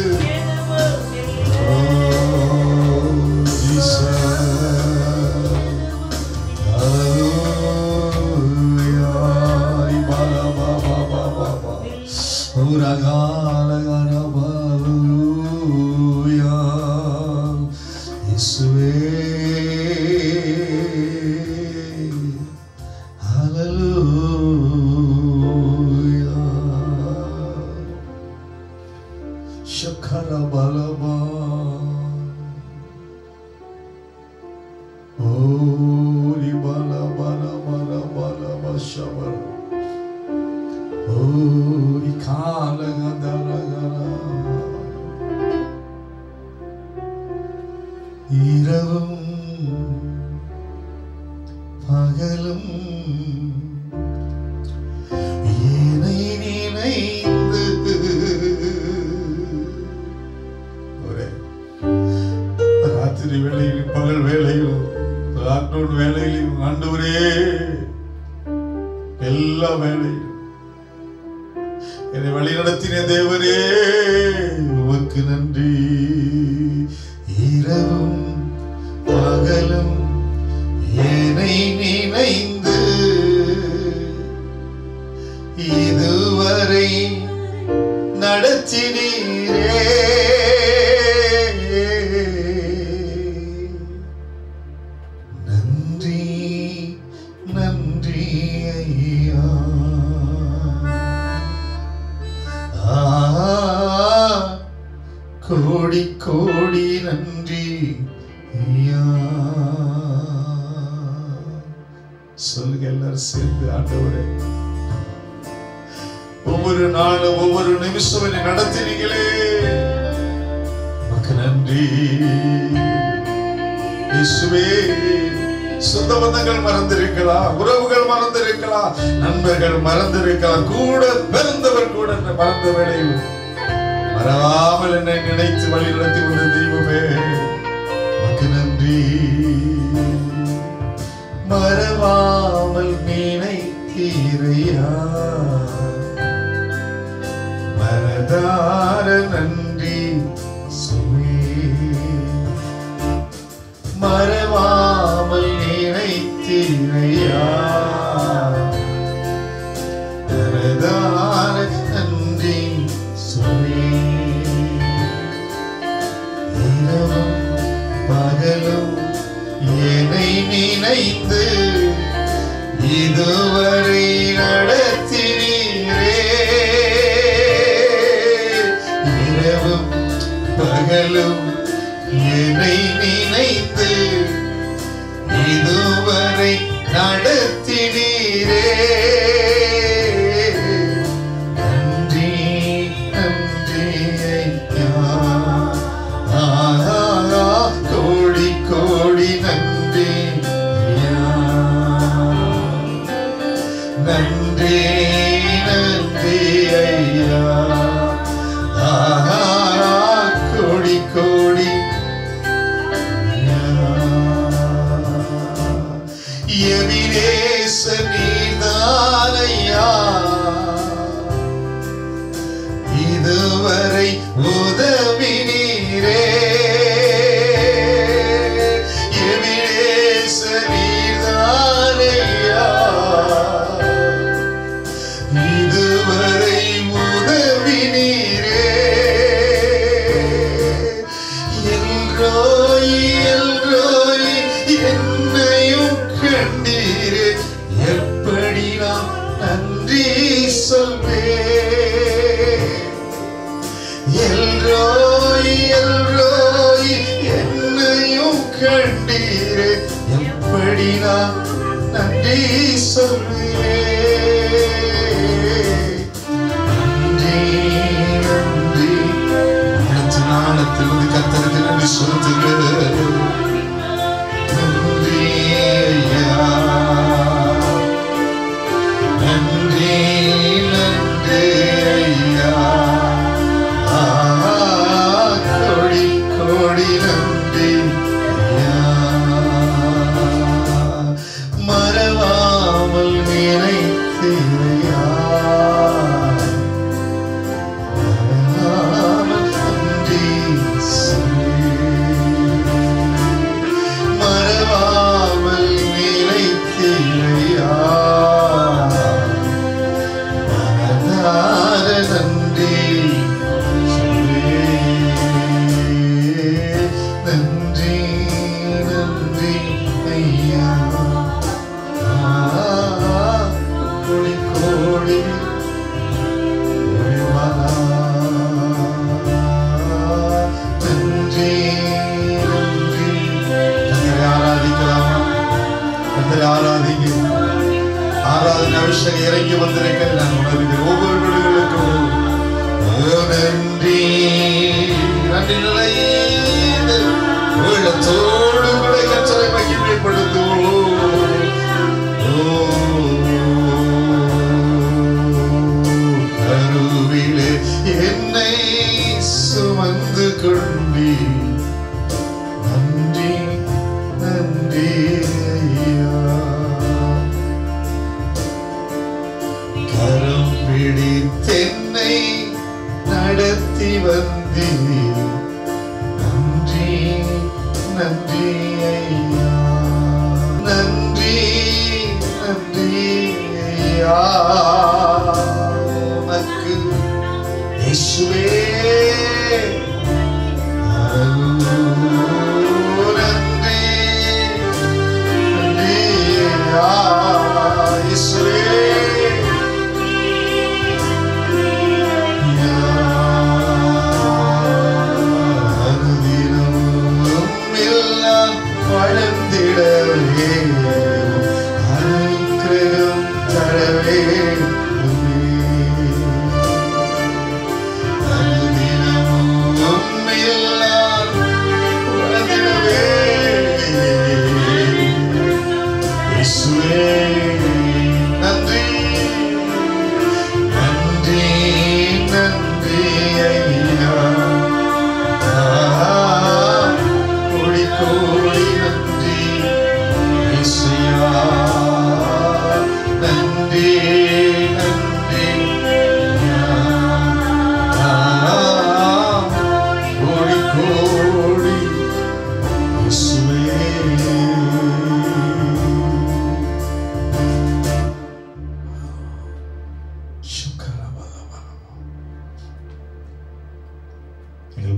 நன்றி இங்கே வந்திருக்க நான் உணர்கிறேன். ஒவ்வொரு வீடுகளுக்கும் நன்றி நன்றி நிலையீடு உள்ளத்தோடு கூட கர்த்தரை மகிமைப்படுத்துவோம். கருவிலே என்னை சுமந்து கொண்டி நன்றி நன்றி ஐயா. கரம் பிடித்தென்னை நடத்தி வந்தி நன்றி நன்றி ஐயா. நன்றி நன்றி ஐயா. உனக்கு இயேசுவே நன்றி நன்றி ஐயா. இயேசுவே வளர்ந்திடவே அனுக்கிரகம் தரவே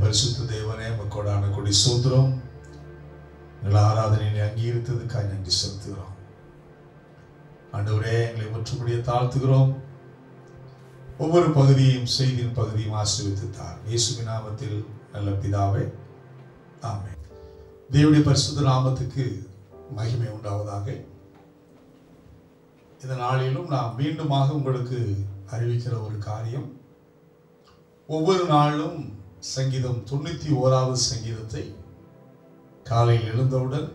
பரிசுத்த தேவனே மக்கோடான கொடி சோத்திரம். எங்கள் ஆராதனையை அங்கீகரித்ததுக்காக நன்றி செலுத்துகிறோம். ஆண்டவரே, எங்களை முற்றுமுடிய தாழ்த்துகிறோம். ஒவ்வொரு பகுதியையும் செய்தியின் பகுதியும் ஆசீர்வதித்தார். இயேசுவின் நாமத்தில் நல்ல பிதாவே, ஆமென். தேவனுடைய பரிசுத்த நாமத்துக்கு மகிமை உண்டாவதாக. இந்த நாளிலும் நாம் மீண்டுமாக உங்களுக்கு அறிவிக்கிற ஒரு காரியம், ஒவ்வொரு நாளும் சங்கீதம் 91வது சங்கீதத்தை காலையில் எழுந்தவுடன்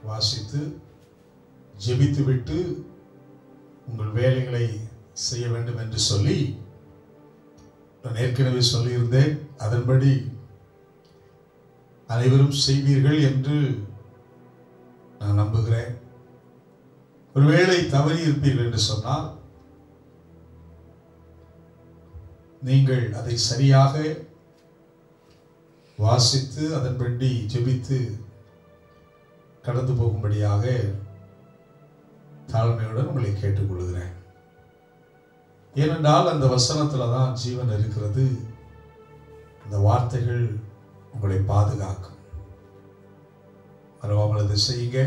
வாசித்து ஜெபித்துவிட்டு உங்கள் வேலைகளை செய்ய வேண்டும் என்று சொல்லி நான் ஏற்கனவே சொல்லியிருந்தேன். அதன்படி அனைவரும் செய்வீர்கள் என்று நான் நம்புகிறேன். ஒருவேளை தவறி இருப்பீர்கள் என்று சொன்னால் நீங்கள் அதை சரியாக வாசித்து அதன்படி ஜெபித்து கடந்து போகும்படியாக தாழ்மையுடன் உங்களை கேட்டுக்கொள்கிறேன். ஏனென்றால் அந்த வசனத்துல தான் ஜீவன் இருக்கிறது. அந்த வார்த்தைகள் உங்களை பாதுகாக்கும். மறவாமல் அதை செய்யுங்க.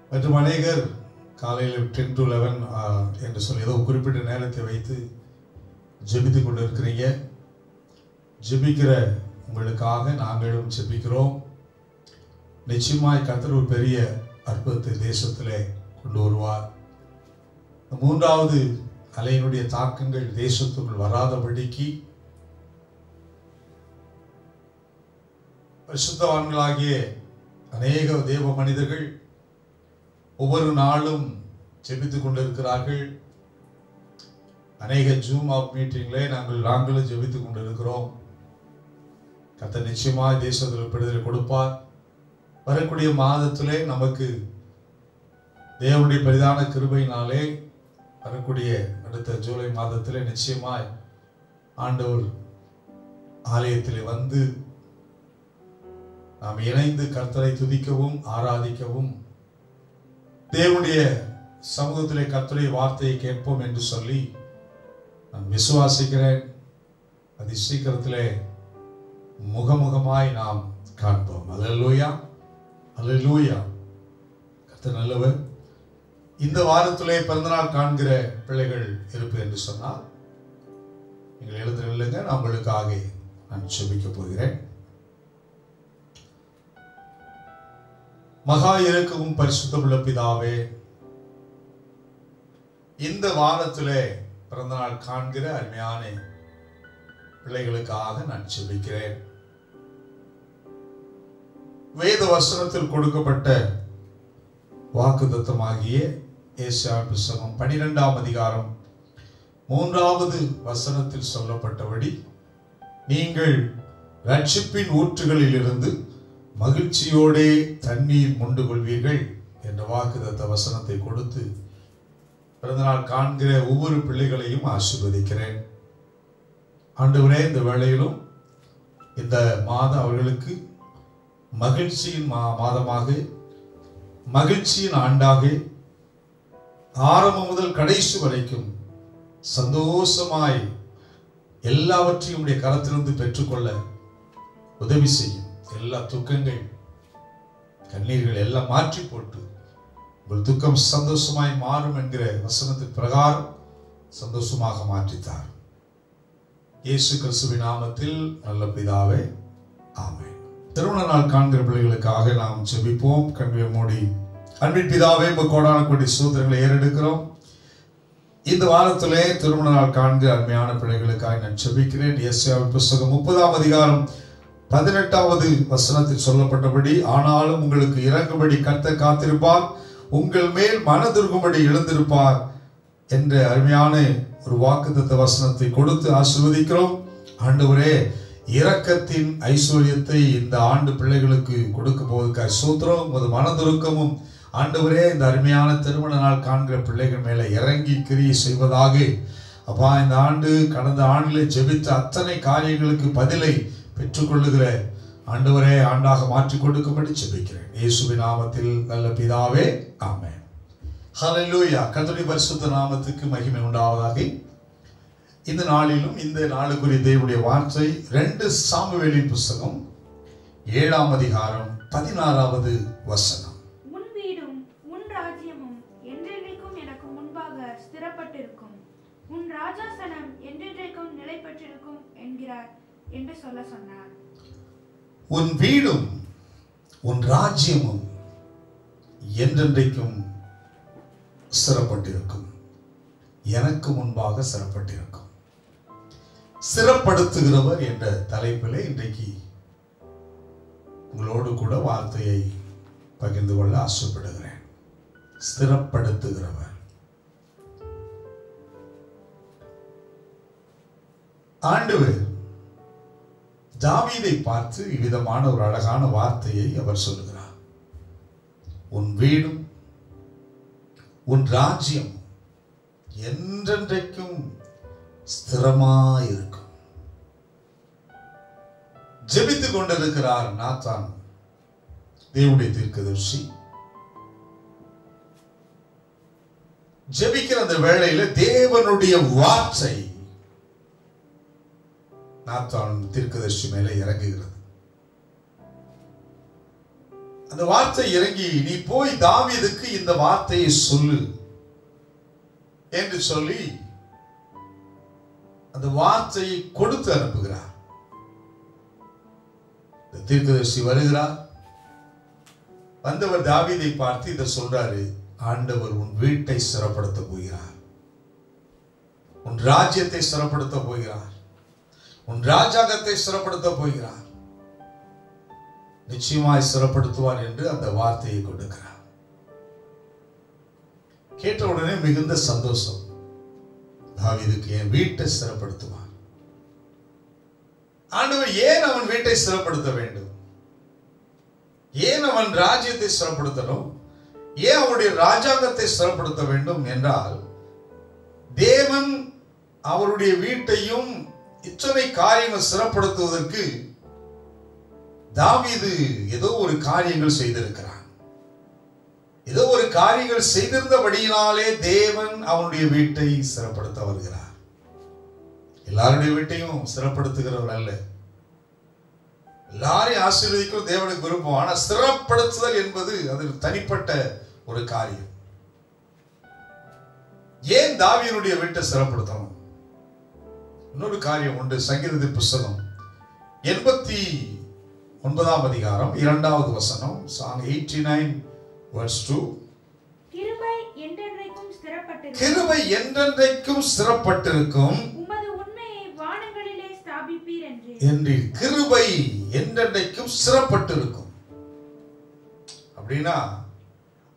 மற்றும் அநேகர் காலையில் 10 to 11 என்று சொல்லி ஏதோ குறிப்பிட்ட நேரத்தை வைத்து ஜெபித்து கொண்டு இருக்கிறீங்க. ஜெபிக்கிற உங்களுக்காக நாங்களும் ஜெபிக்கிறோம். நிச்சயமாய் கர்த்தர் ஒரு பெரிய அற்புதத்தை தேசத்திலே கொண்டு வருவார். 3வது அலையினுடைய தாக்கங்கள் தேசத்துக்குள் வராதபடிக்கு பரிசுத்தவான்களாகிய அநேக தேவ மனிதர்கள் ஒவ்வொரு நாளும் ஜெபித்துக் கொண்டிருக்கிறார்கள். அநேக ஜூம் ஆப் மீட்டிங்லே நாங்களும் ஜெபித்துக் கொண்டிருக்கிறோம். கர்த்தர் நிச்சயமாய் தேசத்தில் விடுதலை கொடுப்பார். வரக்கூடிய மாதத்திலே நமக்கு தேவனுடைய பெரிதான கிருபையினாலே வரக்கூடிய அடுத்த ஜூலை மாதத்திலே நிச்சயமாய் ஆண்டவர் ஆலயத்திலே வந்து நாம் இணைந்து கர்த்தரை துதிக்கவும் ஆராதிக்கவும் தேவனுடைய சமூகத்திலே கர்த்தருடைய வார்த்தையை கேட்போம் என்று சொல்லி நான் விசுவாசிக்கிறேன். அதி சீக்கிரத்திலே முகமுகமாய் நாம் காண்போம். அல்லேலூயா, அல்லேலூயா. கர்த்தர் நல்லவர். இந்த வாரத்திலே பிறந்தநாள் காண்கிற பிள்ளைகள் இருப்பு என்று சொன்னால் நீங்கள் எழுந்து நில்லுங்க. நான் உங்களுக்காக நான் ஜெபிக்க போகிறேன். மகா இரக்கமும் பரிசுத்தமுள்ள பிதாவே, இந்த வாரத்திலே பிறந்தநாள் காண்கிற அருமையான பிள்ளைகளுக்காக நான் ஜெபிக்கிறேன். வேத வசனத்தில் கொடுக்கப்பட்ட வாக்குத்தத்தமாகிய ஏசாயா புத்தகம் 12ஆம் அதிகாரம் 3வது வசனத்தில் சொல்லப்பட்டபடி நீங்கள் ரட்சிப்பின் ஊற்றுகளில் இருந்து மகிழ்ச்சியோடே தண்ணீர் மொண்டு கொள்வீர்கள் என்ற வாக்குத்தத்த வசனத்தை கொடுத்து பிறந்தநாள் காண்கிற ஒவ்வொரு பிள்ளைகளையும் ஆசீர்வதிக்கிறேன். ஆண்டவரே, இந்த வேளையிலும் இந்த மாதம் அவர்களுக்கு மகிழ்ச்சியின் மாதமாக, மகிழ்ச்சியின் ஆண்டாக, ஆரம்பம் முதல் கடைசி வரைக்கும் சந்தோஷமாய் எல்லாவற்றையும் உடைய கரத்திலிருந்து பெற்றுக்கொள்ள உதவி செய்யும். எல்லா துக்கங்கள், கண்ணீர்கள் எல்லாம் மாற்றி போட்டு உங்கள் துக்கம் சந்தோஷமாய் மாறும் என்கிற வசனத்தின் பிரகாரம் சந்தோஷமாக மாற்றித்தார். இயேசு கிறிஸ்துவின் நாமத்தில் நல்ல பிதாவே, ஆமென். திருமண நாள் காண்கிற பிள்ளைகளுக்காக நாம் ஜெபிப்போம். கண்களை மூடி. அன்பின் பிதாவே, உங்கள் கோடான கோடி ஸ்தோத்திரங்களை ஏறெடுக்கிறோம். இந்த வாரத்திலே திருமண நாள் காண்கிற அருமையான பிள்ளைகளுக்காக நான் ஜெபிக்கிறேன். ஏசாயா புத்தகம் 30ஆம் அதிகாரம் 18வது வசனத்தில் சொல்லப்பட்டபடி, ஆனாலும் உங்களுக்கு இறங்கும்படி கர்த்தர் காத்திருப்பார், உங்கள் மேல் மனதுருகும்படி எழுந்திருப்பார் என்ற அருமையான ஒரு வாக்குத்தத்த வசனத்தை கொடுத்து ஆசீர்வதிக்கிறோம். ஆண்டவரே, இரக்கத்தின் ஐஸ்வர்யத்தை இந்த ஆண்டு பிள்ளைகளுக்கு கொடுக்க போவதற்காக ஸ்தோத்திரம். உமது மனதுருக்கமும் ஆண்டவரே இந்த அருமையான திருமண நாள் காண்கிற பிள்ளைகள் மேலே இறங்கி கிரியை செய்வதாக. அப்பா, இந்த ஆண்டு கடந்த ஆண்டிலே ஜெபித்த அத்தனை காரியங்களுக்கு பதிலை பெற்றுக்கொள்ளுகிற ஆண்டவரே ஆண்டாக மாற்றி கொடுக்கும்படி ஜெபிக்கிறேன். இயேசுவின் நாமத்தில் நல்ல பிதாவே, ஆமென். ஹல்லேலூயா. கர்த்தருடைய பரிசுத்த நாமத்துக்கு மகிமை உண்டாவதாக. இந்த நாளிலும் இந்த நாளுக்குரிய தேவனுடைய வார்த்தை 2 சாமுவேலின் புத்தகம் 7ஆம் அதிகாரம் 16வது வசனம். உன் வீடும் உன் ராஜ்யமும் என்றென்றைக்கும் எனக்கு முன்பாக ஸ்திரப்பட்டிருக்கும், உன் ராஜாசனம் என்றென்றைக்கும் நிலை பெற்றிருக்கும் என்கிறார் என்று சொல்ல சொன்னார். உன் வீடும் உன் ராஜ்யமும் என்றென்றைக்கும் ஸ்திரப்பட்டிருக்கும், எனக்கு முன்பாக ஸ்திரப்பட்டிருக்கும். ஸ்திரப்படுத்துகிறவர் என்ற தலைப்பிலே இன்றைக்கு உங்களோடு கூட வார்த்தையை பகிர்ந்து கொள்ள ஆசைப்படுகிறேன். ஸ்திரப்படுத்துகிறவர். ஆண்டவர் தாவீதை பார்த்து இவ்விதமான ஒரு அழகான வார்த்தையை அவர் சொல்லுகிறார். உன் வீடும் உன் ராஜ்யம் என்றென்றைக்கும் ஸ்திரமாயிருக்கும். ஜெபித்துக் கொண்டிருக்கிறார் நாத்தான், தேவனுடைய தீர்க்கதரிசி. ஜெபிக்கிற அந்த வேளையில தேவனுடைய வார்த்தை நாத்தான் தீர்க்கதரிசி மேலே இறங்குகிறது. அந்த வார்த்தை இறங்கி, நீ போய் தாவீதுக்கு இந்த வார்த்தையை சொல்லு என்று சொல்லி அந்த வார்த்தையை கொடுத்து அனுப்புகிறார். தீர்க்கதரிசி வருகிறார். வந்தவர் தாவீதை பார்த்து இதை சொல்றாரு, ஆண்டவர் உன் வீட்டை ஸ்திரப்படுத்த போகிறார், உன் ராஜ்யத்தை ஸ்திரப்படுத்த போகிறார், உன் ராஜாங்கத்தை ஸ்திரப்படுத்த போகிறார், நிச்சயமாய் ஸ்திரப்படுத்துவார் என்று அந்த வார்த்தையை கொடுக்கிறார். கேட்ட உடனே மிகுந்த சந்தோஷம். தாவீதுக்கு என் வீட்டை ஸ்திரப்படுத்துவார். ஆண்டவர் ஏன் அவன் வீட்டை ஸ்திரப்படுத்த வேண்டும்? ஏன் அவன் ராஜ்யத்தை ஸ்திரப்படுத்தணும்? ஏன் அவருடைய ராஜாங்கத்தை ஸ்திரப்படுத்த வேண்டும் என்றால், தேவன் அவருடைய வீட்டையும் இத்தனை காரியங்கள் ஸ்திரப்படுத்துவதற்கு தாவீது ஏதோ ஒரு காரியங்கள் செய்திருக்கிறான். ஏதோ ஒரு காரியங்கள் செய்திருந்தபடியினாலே தேவன் அவனுடைய வீட்டை ஸ்திரப்படுத்த வருகிறார். எல்லாருடைய வீட்டையும் ஸ்திரப்படுத்துகிறவர் அல்ல. எல்லாரையும் ஆசீர்வதிக்கும் தேவனுக்கு விருப்பம். ஆனா ஸ்திரப்படுத்துதல் என்பது அது தனிப்பட்ட ஒரு காரியம். ஏன் தாவீதுடைய வீட்டை ஸ்திரப்படுத்தணும்? இன்னொரு காரியம் உண்டு. சங்கீதத்தின் புத்தகம் 89ஆம் அதிகாரம் 2வது வசனம், Psalm 89 verse 2. கிருபை என்றென்றைக்கும் ஸ்திரப்பட்டிருக்கும், கிருபை என்றென்றைக்கும் ஸ்திரப்பட்டிருக்கும் உமது உண்மையை வானங்களிலே ஸ்தாபிப்பீர் என்று. கிருபை என்றென்றைக்கும் ஸ்திரப்பட்டிருக்கும் அப்படின்னா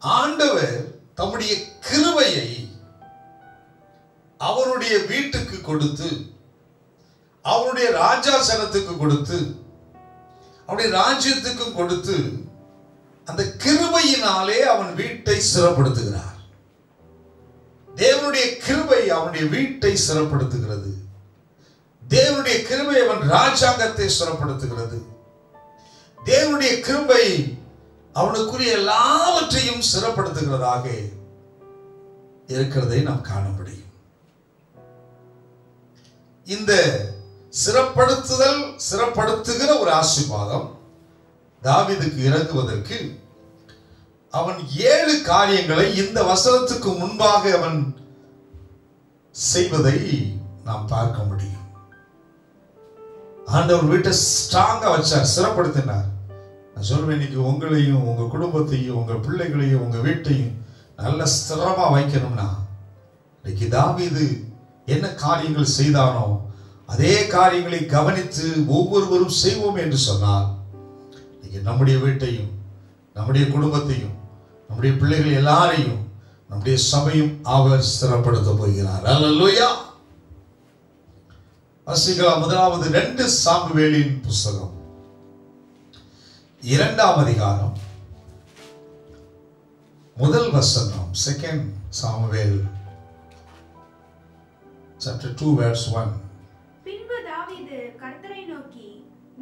ஆண்டவர் தம்முடைய கிருபையை அவருடைய வீட்டுக்கு கொடுத்து, அவருடைய ராஜாசனத்துக்கு கொடுத்து, அவருடைய ராஜ்யத்துக்கும் கொடுத்து, அந்த கிருபையினாலே அவன் வீட்டை ஸ்திரப்படுத்துகிறார். தேவனுடைய கிருபை அவனுடைய வீட்டை ஸ்திரப்படுத்துகிறது. தேவனுடைய கிருபை அவன் ராஜாங்கத்தை ஸ்திரப்படுத்துகிறது. தேவனுடைய கிருபை அவனுக்குரிய எல்லாவற்றையும் ஸ்திரப்படுத்துகிறதாக இருக்கிறதை நாம் காண முடியும். இந்த சிறப்படுத்துகிற ஒரு ஆசீர்வாதம் தாவீதுக்கு இறங்குவதற்கு அவன் 7 காரியங்களை இந்த வசனத்துக்கு முன்பாக அவன் செய்வதை நாம் பார்க்க முடியும். ஆண்டவர் வீட்டை ஸ்ட்ராங்கா வச்சார், சிறப்படுத்தினார். நான் சொல்வேன், இன்னைக்கு உங்களையும் உங்க குடும்பத்தையும் உங்க பிள்ளைகளையும் உங்க வீட்டையும் நல்ல ஸ்திரமா வைக்கணும்னா இன்னைக்கு தாவீது என்ன காரியங்கள் செய்தானோ அதே காரியங்களை கவனித்து ஒவ்வொருவரும் செய்வோம் என்று சொன்னால் இன்னைக்கு நம்முடைய வீட்டையும் நம்முடைய குடும்பத்தையும் நம்முடைய பிள்ளைகள் எல்லாரையும் நம்முடைய சபையும் அவர் ஸ்திரப்படுத்த போகிறார். அல்லேலூயா. வாசிக்கலாம் முதலாவது 2 சாமுவேலின் புத்தகம் 2ஆம் அதிகாரம் முதல் வசனம். 2 Samuel chapter 2 verse 1. பின்பு தாவீது கர்த்தரை நோக்கி,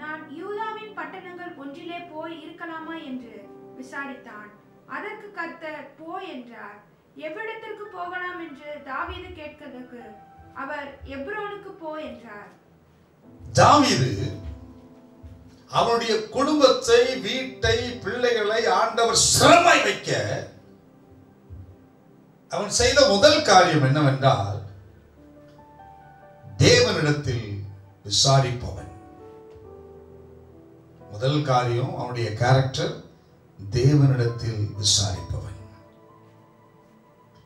நான் யூதாவின் பட்டணங்கள் ஒன்றிலே போய் இருக்கலாமா என்று விசாரித்தான். அதற்கு கர்த்தர் போ என்றார். எவ்விடத்திற்கு போகலாம் என்று தாவீது கேட்கிறதற்கு அவர் எப்ரோனுக்கு போ என்றார். தாவீது அவனுடைய குடும்பத்தை, வீட்டை, பிள்ளைகளை ஆண்டவர் சிரமாய் வைக்க அவன் செய்த முதல் காரியம் என்னவென்றால் தேவனிடத்தில் விசாரிப்பவன். முதல் காரியம் அவனுடைய கேரக்டர், தேவனிடத்தில் விசாரிப்பவன்.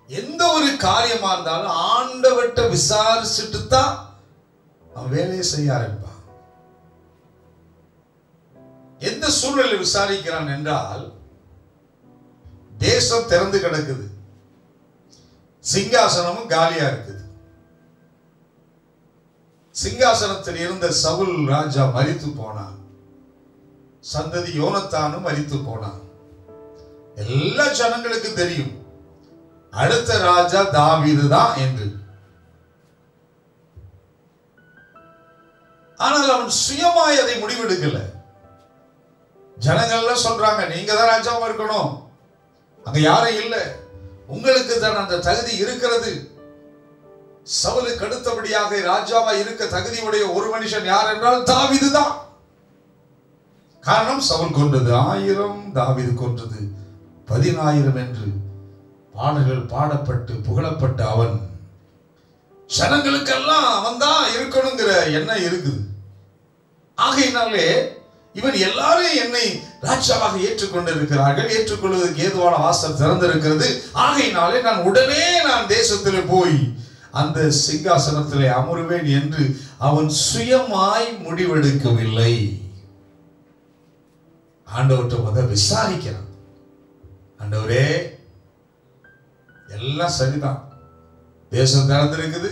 எந்த ஒரு காரியமா இருந்தாலும் ஆண்டவர்கிட்ட விசாரிச்சுட்டு தான் அவன் வேலையை செய்ய ஆரம்பிப்பான். எந்த சூழ்நிலையில் விசாரிக்கிறான் என்றால், தேசம் திறந்து கிடக்குது, சிங்காசனமும் காலியா இருக்குது. சிங்காசனத்தில் இருந்த சவுல் ராஜா மரித்து போனான், சந்ததி யோனத்தானும் மரித்து போனான். எல்லா ஜனங்களுக்கு தெரியும் அடுத்த ராஜா தாவீது தான் என்று. ஆனால் அவன் சுயமாய் அதை முடிவெடுக்கல. ஜனங்கள்லாம் சொல்றாங்க, நீங்க தான் ராஜாவா இருக்கணும், அங்க யாரும் இல்லை, உங்களுக்கு தான் அந்த தகுதி இருக்கிறது. சவுலுக்கு அடுத்தபடியாக ராஜாவா இருக்க தகுதியுடைய ஒரு மனுஷன் யார் என்றால் தாவீது தான். காரணம், சவுல் கொன்றது 1000, தாவீது கொன்றது 10000 என்று பாடல்கள் பாடப்பட்டு புகழப்பட்ட அவன், ஜனங்களுக்கெல்லாம் அவன் தான் இருக்கணுங்கிற எண்ணம் இருக்குது. ஆகையினாலே இவன் எல்லாரும் என்னை ராஜாவாக ஏற்றுக்கொண்டிருக்கிறார்கள், ஏற்றுக்கொள்வதற்கு ஏதுவான வாசல் திறந்திருக்கிறது. ஆகையினாலே நான் உடனே தேசத்திலே போய் அந்த சிங்காசனத்திலே அமருவேன் என்று அவன் சுயமாய் முடிவெடுக்கவில்லை. ஆண்டவர்கிட்ட விசாரிக்கிறான். ஆண்டவரே, எல்லாம் சரிதான், தேசம் திறந்திருக்குது,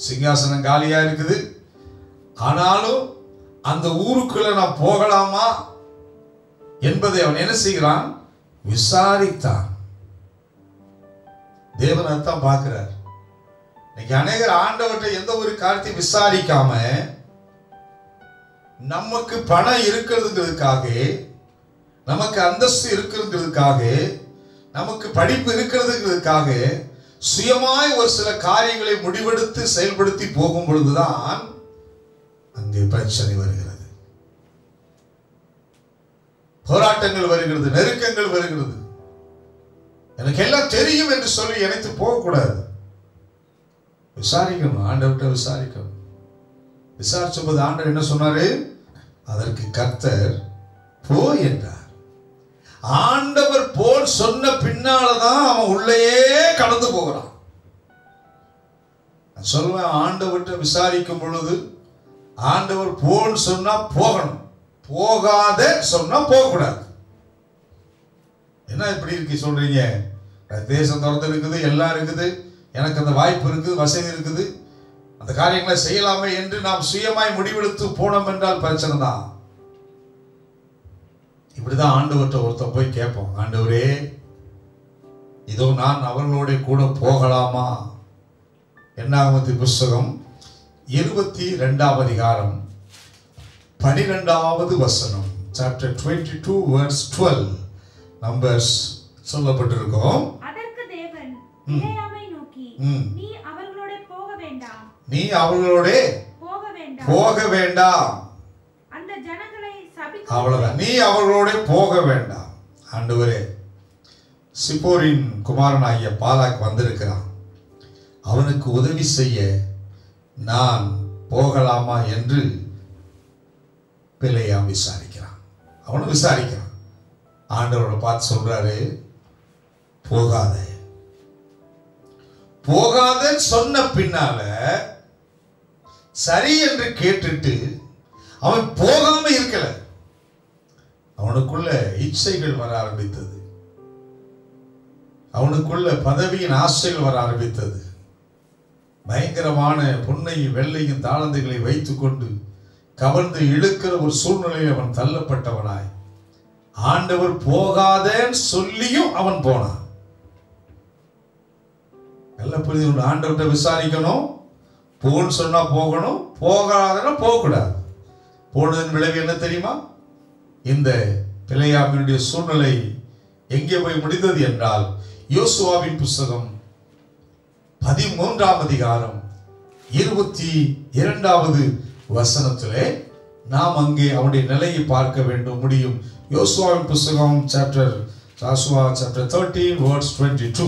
சிங்காசனம் காலியா இருக்குது, ஆனாலும் அந்த ஊருக்குள்ள நான் போகலாமா என்பதை அவன் என்ன செய்கிறான்? விசாரித்தான். தேவன் அதான் பார்க்கிறார். இன்னைக்கு அநேகர் ஆண்டவர்கிட்ட எந்த ஒரு காரியத்தையும் விசாரிக்காம, நமக்கு பணம் இருக்கிறதுங்கிறதுக்காக, நமக்கு அந்தஸ்து இருக்கிறதுங்கிறதுக்காக, நமக்கு படிப்பு இருக்கிறதுங்கிறதுக்காக சுயமாய் ஒரு சில காரியங்களை முடிவெடுத்து செயல்படுத்தி போகும் பொழுதுதான் அங்கே பிரச்சனை வருகிறது, போராட்டங்கள் வருகிறது, நெருக்கங்கள் வருகிறது. எனக்கு எல்லாம் தெரியும் என்று சொல்லி நினைத்து போகக்கூடாது. விசாரிக்கணும், ஆண்டவர்கிட்ட விசாரிக்கணும். விசாரிச்ச போது ஆண்டவர் என்ன சொன்னாரு? அதற்கு கர்த்தர் போ என்றார். ஆண்டவர் போல் சொன்ன பின்னால்தான் அவன் உள்ளேயே கடந்து போகிறான். சொல்லுவேன், ஆண்டவர்கிட்ட விசாரிக்கும் பொழுது ஆண்டவர் போன்னு சொன்னா போகணும், போகாத சொன்னா போகக்கூடாது. என்ன இப்படி இருக்கு சொல்றீங்க? தேசம் திறந்து இருக்குது, எல்லாம் இருக்குது, எனக்கு அந்த வாய்ப்பு இருக்குது, வசதி இருக்குது, அந்த காரியங்களை செய்யலாமே என்று நாம் சுயமாய் முடிவெடுத்து போனோம் என்றால் பிரச்சனை தான். இப்படிதான் ஆண்டவர்கிட்ட ஒருத்தர் போய் கேட்போம், ஆண்டவரே இதோ நான் அவர்களோட கூட போகலாமா? என்னாகமத்தின் புஸ்தகம் 22ஆம் அதிகாரம் 12வது வசனம், சாப்டர் 22 verse 12 நம்பர்ஸ் சொல்லப்பட்டிருக்கும். அதற்கு தேவன் பிலேயாமை நோக்கி, நீ அவர்களோட போக வேண்டாம், நீ அவர்களோட போக வேண்டாம், அந்த ஜனங்களை சபித்து, அவ்வளவுதான், நீ அவர்களோட போக வேண்டாம். ஆண்டவரே, சிப்போரின் குமாரனாகிய பாலாக் வந்திருக்கிறான், அவனுக்கு உதவி செய்ய நான் போகலாமா என்று பிலேயாம் விசாரிக்கிறான். அவனும் விசாரிக்கிறான். ஆண்டவரோட பார்த்து சொல்றாரு, போகாத போகாதன்னு சொன்ன பின்னால சரி என்று கேட்டுட்டு அவன் போகாம இருக்கல. அவனுக்குள்ள இச்சைகள் வர ஆரம்பித்தது, அவனுக்குள்ள பதவியின் ஆசைகள் வர ஆரம்பித்தது. பயங்கரமான பொன்னையும் வெள்ளையும் தாளந்துகளை வைத்துக் கொண்டு கவர்ந்து இழுக்கிற ஒரு சூழ்நிலையில் அவன் தள்ளப்பட்டவனாய், ஆண்டவர் போகாதேன்னு சொல்லியும் அவன் போனான். நல்ல புரிந்து, ஆண்டவர்கிட்ட விசாரிக்கணும், போன்னு சொன்னா போகணும், போகாதன்னா போகக்கூடாது. போனதன் விளைவு என்ன தெரியுமா? இந்த பிலேயாமினுடைய சூழ்நிலை எங்கே போய் முடிந்தது என்றால், யோசுவாவின் புஸ்தகம் 13ஆம் அதிகாரம் 22வது வசனத்திலே நாம் அங்கே அவனுடைய நிலையை பார்க்க வேண்டும் முடியும். யோசுவாவின் புஸ்தகம் சாப்டர் 13 verse 22.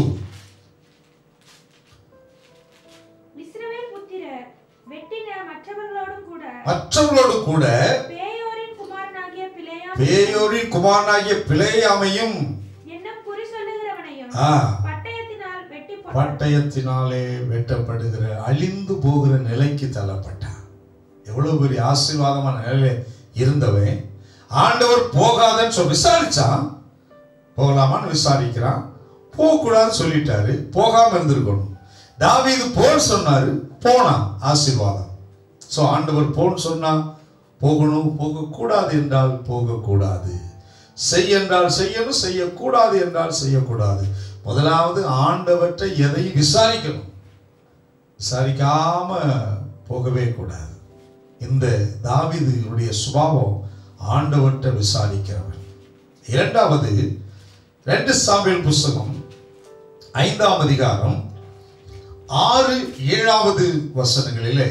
இஸ்ரவேல் புத்திரர் வெட்டின மற்றவர்களோடு கூட பேயோரின் குமாரனாகிய பிலேயாமையும் பட்டயத்தினாலே வெட்டப்படுகிற அழிந்து போகிற நிலைக்கு தள்ளப்பட்டான். எவ்வளவு பெரிய ஆசீர்வாதமான நிலையில இருந்தவன் ஆண்டவர் போகாதன்னு சொல்லி விசாரிச்சான். போகலாமான்னு விசாரிக்கிறான், போக கூடாதுன்னு சொல்லிட்டாரு, போகாம இருந்திருக்கணும். தாவீது போன்னு சொன்னாரு, போனான், ஆசீர்வாதம். சோ ஆண்டவர் போன்னு சொன்னா போகணும், போகக்கூடாது என்றால் போகக்கூடாது, செய் என்றால் செய்யணும், செய்யக்கூடாது என்றால் செய்யக்கூடாது. முதலாவது ஆண்டவற்றை எதையும் விசாரிக்கணும், விசாரிக்காம போகவே கூடாது. இந்த தாவீதுடைய சுபாவம் ஆண்டவற்றை விசாரிக்கிறவர். இரண்டாவது 2 சாமுவேல் புஸ்தகம் 5ஆம் அதிகாரம் 6-7வது வசனங்களிலே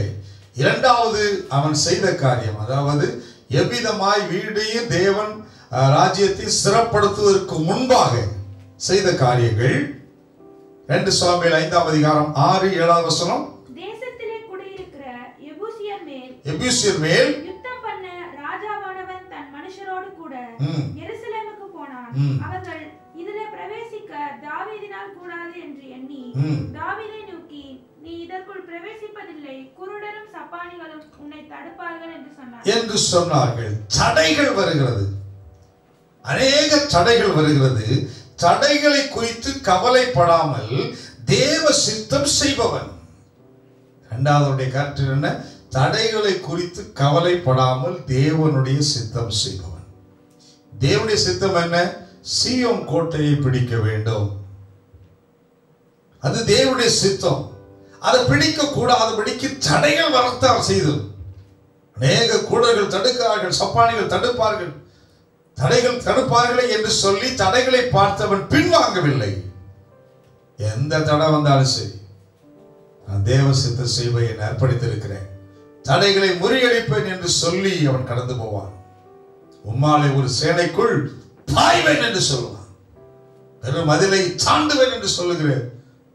இரண்டாவது அவன் செய்த காரியம், அதாவது எவ்விதமாய் வீடையும் தேவன் ராஜ்யத்தை சிறப்படுத்துவதற்கு முன்பாக செய்த காரியங்கள். 2 சாமுவேல் 5ஆம் அதிகாரம் 6-7வது வசனம். தேசத்திலே குடியிருக்கிற எபூசியர் மேல் யுத்தம் பண்ண ராஜாவானவன் தன் மனுஷரோடு கூட எருசலேமுக்கு போனான். அவர்கள் இதிலே பிரவேசிக்க தாவீதினால் கூடாது என்று எண்ணி தாவீதை நோக்கி, நீ இதற்குள் பிரவேசிப்பதில்லை, குருடரும் சப்பானிகளும் உன்னை தடுப்பார்கள் என்று சொன்னார்கள். தடைகள் வருகிறது, அநேக தடைகள் வருகிறது. தடைகளை குறித்து கவலைப்படாமல் தேவ சித்தம் செய்பவன். இரண்டாவதுடைய கருத்து என்ன? தடைகளை குறித்து கவலைப்படாமல் தேவனுடைய சித்தம் செய்பவன். தேவனுடைய சித்தம் என்ன? சீயோன் கோட்டையை பிடிக்க வேண்டும், அது தேவனுடைய சித்தம். அதை பிடிக்க கூடாதபடிக்கு தடைகள் வரத்தான் செய்தது. அநேக கூடர்கள் தடுக்கிறார்கள், சப்பானிகள் தடுப்பார்கள், தடைகள் தடுப்பார்களே என்று சொல்லி தடைகளை பார்த்தவன் பின்வாங்கவில்லை. எந்த தடை வந்தாலும் சரி, நான் தேவ சித்த செய்வை அர்ப்பணித்திருக்கிறேன், தடைகளை முறியடிப்பேன் என்று சொல்லி அவன் கடந்து போவான். உம்மாலே ஒரு சேனைக்குள் பாய்வேன் என்று சொல்லுவான், பெரும் மதிலை தாண்டுவேன் என்று சொல்லுகிற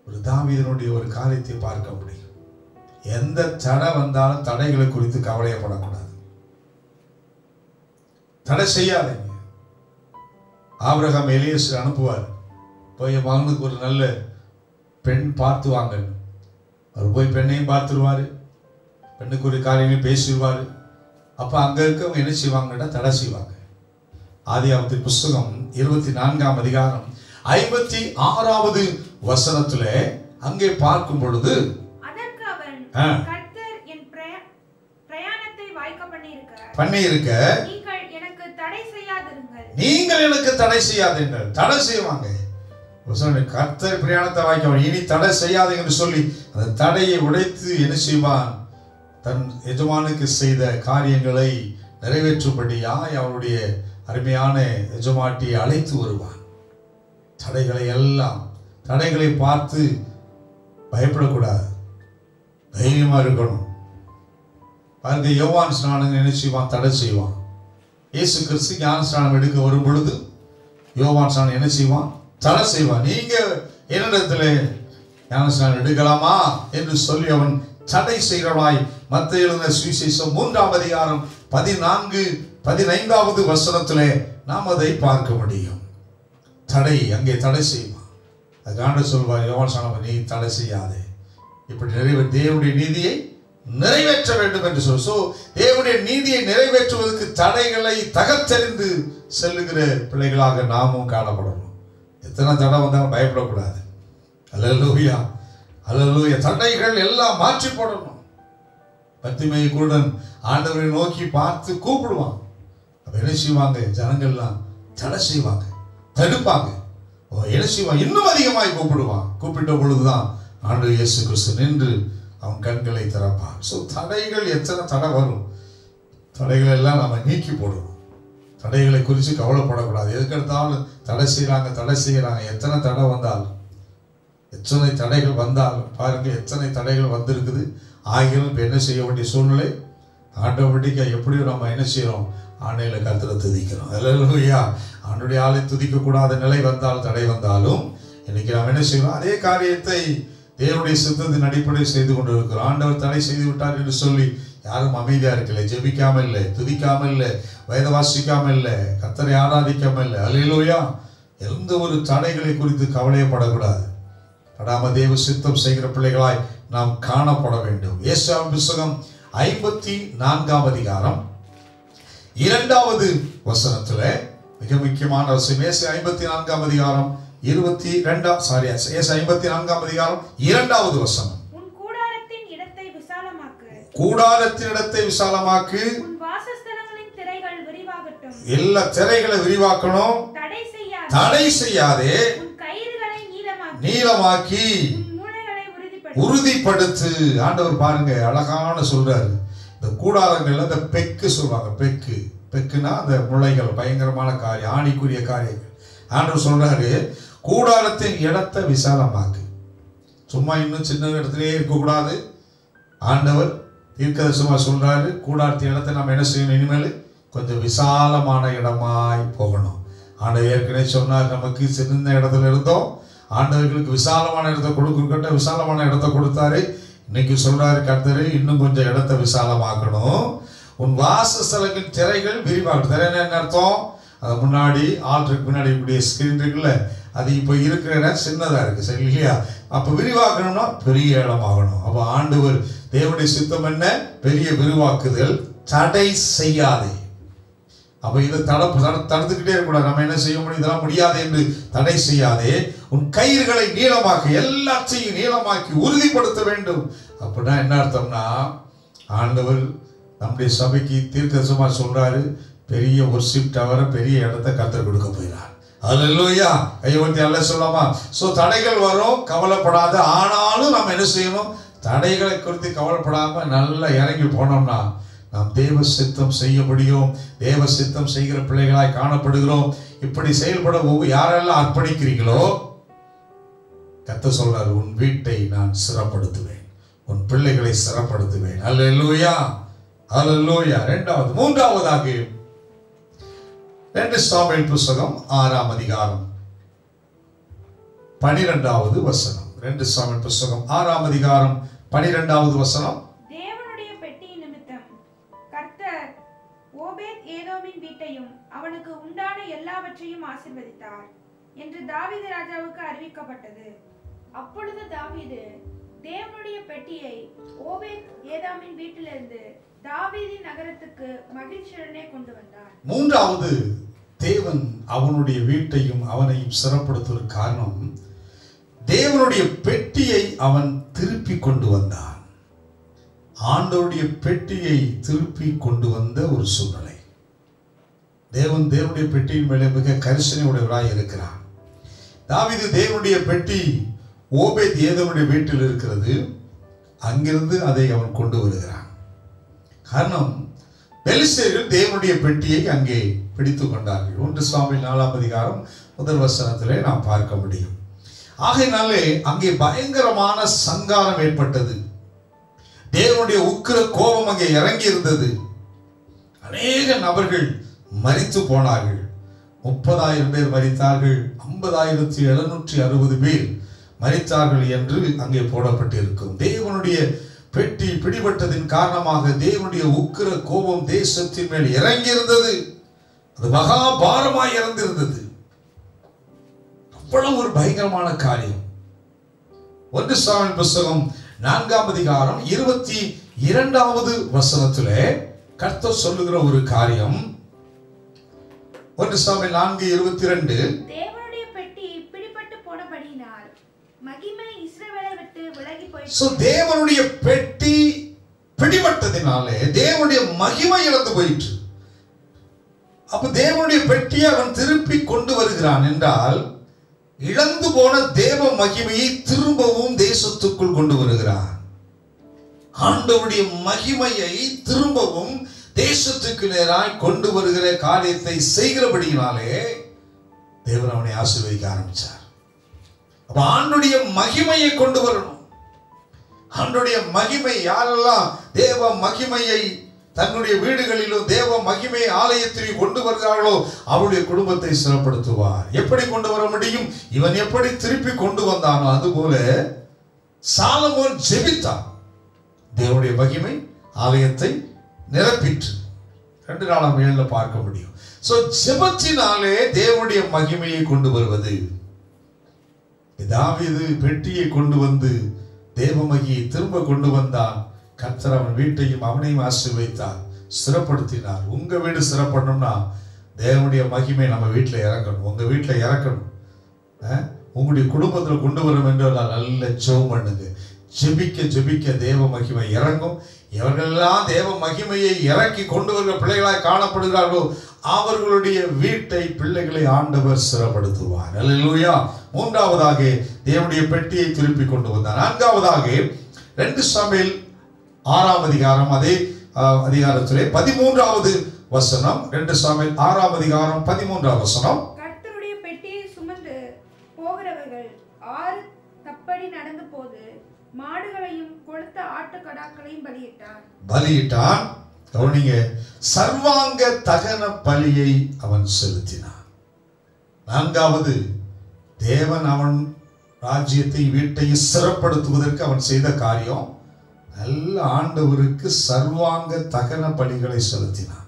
ஒரு தாவீதனுடைய ஒரு காரியத்தை பார்க்க முடியும். எந்த தடை வந்தாலும் தடைகளை குறித்து கவலையப்படக்கூடாது, தடை செய்யாதீங்க. ஆபிரகாம் எலியேசர் அனுப்புவார், போய் மகனுக்கு ஒரு நல்ல பெண் பார்த்து வாங்க. அவர் போய் பெண்ணையும் பார்த்துருவாரு, பெண்ணுக்கு ஒரு காரியங்கள் பேசிடுவாரு. அப்ப அங்க இருக்கவங்க என்ன செய்வாங்கன்னா தடை செய்வாங்க. ஆதியாகமத்தின் புஸ்தகம் 24ஆம் அதிகாரம் 56வது வசனத்துல அங்கே பார்க்கும் பொழுது, அதற்கு அவன், கர்த்தர் என் பிரயாணத்தை வாய்க்க பண்ணியிருக்க நீங்கள் எனக்கு தடை செய்யாதீர்கள். தடை செய்வாங்க. கர்த்தர் பிரயாணத்தை வாய்க்க இனி தடை செய்யாதீங்கன்னு சொல்லி அந்த தடையை உடைத்து என்ன செய்வான்? தன் எஜமானுக்கு செய்த காரியங்களை நிறைவேற்றும்படியாய் அவருடைய அருமையான எஜமாட்டியை அழைத்து வருவான். தடைகளை பார்த்து பயப்படக்கூடாது, தைரியமா இருக்கணும். பாருங்க, யோவான் ஸ்நானம் என்ன செய்வான்? தடை செய்வான். இயேசு கிறிஸ்து ஞான ஸ்நானம் எடுக்க வரும் பொழுது யோவான் ஸ்நானம் என்ன செய்வான்? தடை செய்வான். நீங்க என்னிடத்துல ஞான ஸ்நானம் எடுக்கலாமா என்று சொல்லி அவன் தடை செய்கிறவாய். மத்தேயு எழுதின சுவிசேஷம் 3ஆம் அதிகாரம் 14-15வது வசனத்திலே நாம் அதை பார்க்க முடியும். அங்கே தடை செய்வான். அதுக்காண்ட சொல்வார் யோவான் ஸ்நானம், நீ தடை செய்யாதே, இப்படி தேவனுடைய நீதியை நிறைவேற்ற வேண்டும் என்று சொல். தேவனுடைய நீதியை நிறைவேற்றுவதற்கு தடைகளை தகர்த்தெறிந்து செல்லுகிற பிள்ளைகளாக நாமும் காணப்படணும். எத்தனை தடை வந்தாலும் பயப்படக்கூடாது. அல்லேலூயா, அல்லேலூயா. தடைகள் எல்லாம் மாற்றி போடணும். பத்திமேயு குருடன் ஆண்டவரை நோக்கி பார்த்து கூப்பிடுவான். அப்ப என்ன செய்வாங்க? ஜனங்கள்லாம் தடை செய்வாங்க, தடுப்பாங்க. என்ன செய்வான்? இன்னும் அதிகமாய் கூப்பிடுவான். கூப்பிட்ட பொழுதுதான் ஆண்டவர் இயேசு கிறிஸ்து நின்று அவன் கண்களை திறப்பான். தடைகள் எத்தனை தடை வரும், தடைகள் எல்லாம் நம்ம நீக்கி போடுவோம். தடைகளை குறித்து கவலைப்படக்கூடாது. எதுக்கெடுத்தாலும் தடை செய்யறாங்க. எத்தனை தடை வந்தாலும், எத்தனை தடைகள் வந்தாலும் பாருங்க, எத்தனை தடைகள் வந்திருக்குது. ஆகியும் இப்போ என்ன செய்ய வேண்டிய சூழ்நிலை? ஆட்டோமேட்டிக்காக எப்படியும் நம்ம என்ன செய்யறோம்? ஆணையில கர்த்தரை துதிக்கிறோம். அல்லேலூயா. ஆண்டுடைய ஆளை துதிக்கக்கூடாத நிலை வந்தாலும் தடை வந்தாலும் இன்னைக்கு நாம் என்ன செய்யறோம்? அதே காரியத்தை தேவனுடைய சித்தத்தின் அடிப்படையில் செய்து கொண்டு இருக்கிறோம். ஆண்டவர் தடை செய்து விட்டார் என்று சொல்லி யாரும் அமைதியா இருக்கல, ஜெபிக்காம இல்லை, துதிக்காம இல்லை, வேத வாசிக்காம இல்லை, கர்த்தரை ஆராதிக்காம இல்லை. அல்லேலூயா. எந்த ஒரு தடைகளை குறித்து கவலையப்படக்கூடாது. படாம தேவ சித்தம் செய்கிற பிள்ளைகளாய் நாம் காணப்பட வேண்டும். ஏசாயாவின் புத்தகம் 54ஆம் அதிகாரம் 2வது வசனத்துல மிக முக்கியமான வசனம். ஏசாயா 54ஆம் அதிகாரம் 54ஆம் அதிகாரம் 2வது வசனம். உன் கூடாரத்தின் இடத்தை விசாலமாக்கு, உன் வாசஸ்தலங்களின் திரைகள் விரிவாகட்டும். எல்லா திரைகளை விரிவாக்கணும். தடை செய்யாதே. உன் கயிறுகளை நீளமாக்கி உறுதிப்படுத்து. ஆண்டவர் பாருங்க அழகான சொல்றாரு. இந்த கூடாரங்கள்ல இந்த பெக்கு சொல்றாங்க. பெக்குனா அந்த முளைகள், பயங்கரமான காரியம், ஆணிக்குரிய காரியங்கள். ஆண்டவர் சொல்றாரு, கூடாரத்தின் இடத்தை விசாலமாக்கு. சும்மா இன்னும் சின்ன இடத்திலே இருக்கக்கூடாது. ஆண்டவர் தீர்க்கதரிசனமா சொல்றாரு, கூடாரத்தின் இடத்தை நம்ம என்ன செய்யணும்? இனிமேல் கொஞ்சம் விசாலமான இடமாய் போகணும். ஆண்டவர் ஏற்கனவே சொன்னார், நமக்கு சின்ன இடத்துல இருந்தோம், ஆண்டவர்களுக்கு விசாலமான இடத்தை கொடுக்கிட்ட விசாலமான இடத்தை கொடுத்தாரு. இன்னைக்கு சொல்றாரு கர்த்தர், இன்னும் கொஞ்சம் இடத்தை விசாலமாக்கணும். உன் வாசஸ்தலங்களின் திரைகள் விரிவாகட்டும். திரை என்ன அர்த்தம்? அது முன்னாடி ஆல்ட்ருக்கு முன்னாடி இப்படிய ஸ்கிரீன் இருக்குல்ல, அது இப்போ இருக்கிற இடம் சின்னதா இருக்கு, சரி இல்லையா? அப்ப விரிவாக்கணும்னா பெரிய இடமாகணும். அப்ப ஆண்டவர் தேவனுடைய சித்தம் என்ன? பெரிய விரிவாக்குதல். தடை செய்யாதே. அப்ப இதை தடுத்துக்கிட்டே இருக்கக்கூடாது. நம்ம என்ன செய்ய முடியும்? இதெல்லாம் முடியாது என்று தடை செய்யாதே. உன் கயிறுகளை நீளமாக்கி, எல்லாத்தையும் நீளமாக்கி உறுதிப்படுத்த வேண்டும். அப்படின்னா என்ன அர்த்தம்னா, ஆண்டவர் நம்முடைய சபைக்கு தீர்க்கதரிசனமா சொல்றாரு, பெரிய வொர்ஷிப் டவரை, பெரிய இடத்தை கர்த்தர் கொடுக்க போகிறார். அல்லேலூயா. கையொத்தி அல்ல சொல்லாமா? தடைகள் வரும், கவலைப்படாத. ஆனாலும் நம்ம என்ன செய்யணும்? தடைகளை குறித்து கவலைப்படாம நல்லா இறங்கி போனோம்னா நாம் தேவ சித்தம் செய்ய முடியும். தேவ சித்தம் செய்கிற பிள்ளைகளாய் காணப்படுகிறோம். இப்படி செயல்பட யாரெல்லாம் அர்ப்பணிக்கிறீங்களோ கர்த்தர் சொல்றாரு, உன் வீட்டை நான் சிறப்படுத்துவேன், உன் பிள்ளைகளை சிறப்படுத்துவேன். அல்லேலூயா, அல்லேலூயா. மூன்றாவதாக 2 சாமுவேல் புத்தகம் 6ஆம் அதிகாரம் 12வது வசனம். 2 சாமுவேல் புத்தகம் 6ஆம் அதிகாரம் 12வது வசனம். தேவனுடைய பெட்டி நிமித்தம் கர்த்தர் ஓபேத் ஏதோமின் வீட்டையும் அவனுக்கு உண்டான எல்லாவற்றையும் ஆசீர்வதித்தார் என்று தாவீது ராஜாவுக்கு அறிவிக்கப்பட்டது. அப்பொழுது தாவீது தேவனுடைய பெட்டியை ஓபேத் ஏதாமின் வீட்டிலிருந்து தாவீதின் நகரத்துக்கு மகிழ்ச்சியுடனே கொண்டு வந்தார். மூன்றாவது, தேவன் அவனுடைய வீட்டையும் அவனையும் சிறப்படுத்துவதற்கு காரணம், தேவனுடைய பெட்டியை அவன் திருப்பி கொண்டு வந்தான். ஆண்டவருடைய பெட்டியை திருப்பி கொண்டு வந்த ஒரு சூழ்நிலை. தேவனுடைய பெட்டியின் மேலே மிக கரிசனை உடையவராய் இருக்கிறார். தாவீது தேவனுடைய பெட்டி ஓபேத் ஏதோமுடைய வீட்டில் இருக்கிறது. அங்கிருந்து அதை அவன் கொண்டு வருகிறான். காரணம், பெலிஸ்தேயர்கள் தேவனுடைய பெட்டியை அங்கே பிடித்துக் கொண்டார்கள். 1 சாமுவேல் 4ஆம் அதிகாரம் 1 வசனத்திலே நாம் பார்க்க முடியும். ஆகையினாலே அங்கே பயங்கரமான சங்காரம் ஏற்பட்டது. தேவனுடைய உக்கிர கோபம் அங்கே இறங்கி இருந்தது. அநேக நபர்கள் மரித்து போனார்கள். 30,000 பேர் மரித்தார்கள். 50,760 பேர் மரித்தார்கள் என்று அங்கே போடப்பட்டிருக்கும். தேவனுடைய பெட்டி பிடிபட்டதின் காரணமாக தேவனுடைய உக்கிர கோபம் தேசத்தின் மேல் இறங்கி இருந்தது. அது மகா பாரமாய் இறந்திருந்தது. அவ்வளவு ஒரு பயங்கரமான காரியம். 1 சாமுவேல் புத்தகம் 4ஆம் அதிகாரம் 22வது வசனத்திலே கர்த்தர் சொல்லுகிற ஒரு காரியம். 1 சாமுவேல் 4:22, தேவனுடைய பெட்டி பிடிபட்டு போனபடியினால் மகிமை இஸ்ரவேலை விட்டு விலகி போயிற்று. சோ தேவனுடைய பெட்டி பிடிபட்டதினாலே தேவனுடைய மகிமை இழந்து போயிற்று. அப்ப தேவனுடைய பெட்டியை அவன் திருப்பி கொண்டு வருகிறான் என்றால், இழந்து போன தேவ மகிமையை திரும்பவும் தேசத்துக்குள் கொண்டு வருகிறான். ஆண்டவருடைய மகிமையை திரும்பவும் தேசத்துக்கு நேராய் கொண்டு வருகிற காரியத்தை செய்கிறபடியினாலே தேவன் அவனை ஆசீர்வதிக்க ஆரம்பிச்சார். அப்ப ஆண்டுடைய மகிமையை கொண்டு வரணும். ஆண்டுடைய மகிமை, யாரெல்லாம் தேவ மகிமையை தன்னுடைய வீடுகளிலும் தேவ மகிமை ஆலயத்தில் கொண்டு வருகிறார்களோ அவருடைய குடும்பத்தை சிறப்படுத்துவார். எப்படி கொண்டு வர முடியும்? இவன் எப்படி திருப்பி கொண்டு வந்தானோ அதுபோல சாலமோன் ஜெபித்தான். தேவனுடைய மகிமை ஆலயத்தை நிரப்பிற்று. 2 நாளாம் 7 பார்க்க முடியும். சோ ஜெபத்தினாலே தேவனுடைய மகிமையை கொண்டு வருவது. தாவீது பெட்டியை கொண்டு வந்து தேவ மகிமையை திரும்ப கொண்டு வந்தான். கர்த்தர் அவன் வீட்டையும் அவனையும் ஆசீர்வதித்தார், சிறப்படுத்தினார். உங்க வீடு சிறப்படணும்னா தேவனுடைய மகிமை நம்ம வீட்டில் இறங்கணும். உங்க வீட்டில் இறக்கணும். உங்களுடைய குடும்பத்தில் கொண்டு வரும் என்று நல்ல ஜெபம் பண்ணுங்க. ஜெபிக்க ஜெபிக்க தேவ மகிமை இறங்கும். எவர்களெல்லாம் தேவ மகிமையை இறக்கி கொண்டு வருகிற பிள்ளைகளாய் காணப்படுகிறார்களோ அவர்களுடைய வீட்டை, பிள்ளைகளை ஆண்டவர் சிறப்படுத்துவார். அல்லேலூயா. மூன்றாவதாக தேவனுடைய பெட்டியை திருப்பி கொண்டு வந்தார். நான்காவதாக 2 சாமுவேல் 6ஆம் அதிகாரம், அதே அதிகாரத்திலே 13வது வசனம். 2 சாமுவேல் 6ஆம் அதிகாரம் 13வது வசனம். கர்த்தருடைய பெட்டியை சுமந்து போகிறவர்கள் 6 தப்படி நடந்த போது மாடுகளையும் கொழுத்த ஆட்டுக்கடாக்களையும் பலியிட்டான். கவனிங்க, சர்வாங்க தகன பலியை அவன் செலுத்தினான். நான்காவது, தேவன் அவன் ராஜ்யத்தை, வீட்டையும் சிறப்படுத்துவதற்கு அவன் செய்த காரியம், நல்ல ஆண்டவருக்கு சர்வாங்க தகன பலிகளை செலுத்தினான்.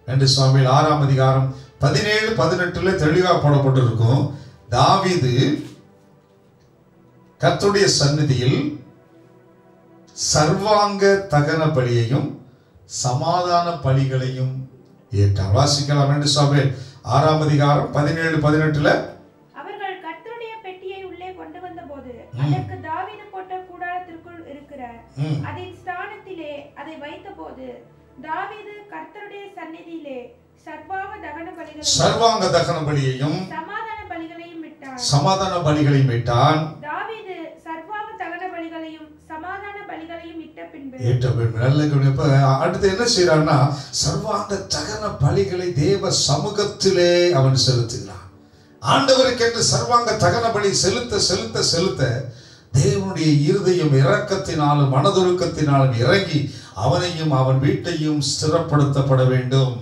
2 சாமுவேல் 6ஆம் அதிகாரம் 17-18 தெளிவாக போடப்பட்டிருக்கும். தாவீது கர்த்தருடைய சந்நிதியில் சர்வாங்க தகன பலியையும் சமாதான பலிகளையும் ஏற்றார். வாசிக்கலாம். 2 சாமுவேல் 6ஆம் அதிகாரம் 17-18. அவர்கள் கர்த்தருடைய பெட்டியை உள்ளே கொண்டு வந்தபோது அதற்கு தாவீது போட்ட கூடாரத்திற்குள் இருக்கிற அதன் ஸ்தானத்திலே அதை வைத்தபோது தாவீது கர்த்தருடைய சந்நிதியிலே சர்வாங்க தகன பலியையும் சமாதான பலிகளையும் இட்டான். தாவீது சர்வாங்க தகன பலிகளையும் சமாதான பலிகளையும் இட்ட பின்பு அடுத்து என்ன செய்யறான்னா, சர்வாங்க தகன பலிகளை தேவ சமூகத்திலே அவன் செலுத்துகிறான். ஆண்டவருக்கு என்று சர்வாங்க தகன பலி செலுத்த செலுத்த செலுத்த தேவனுடைய இருதயம் இரக்கத்தினாலும் மனதுருக்கத்தினாலும் இறங்கி அவனையும் அவன் வீட்டையும் ஸ்திரப்படுத்தப்பட வேண்டும்.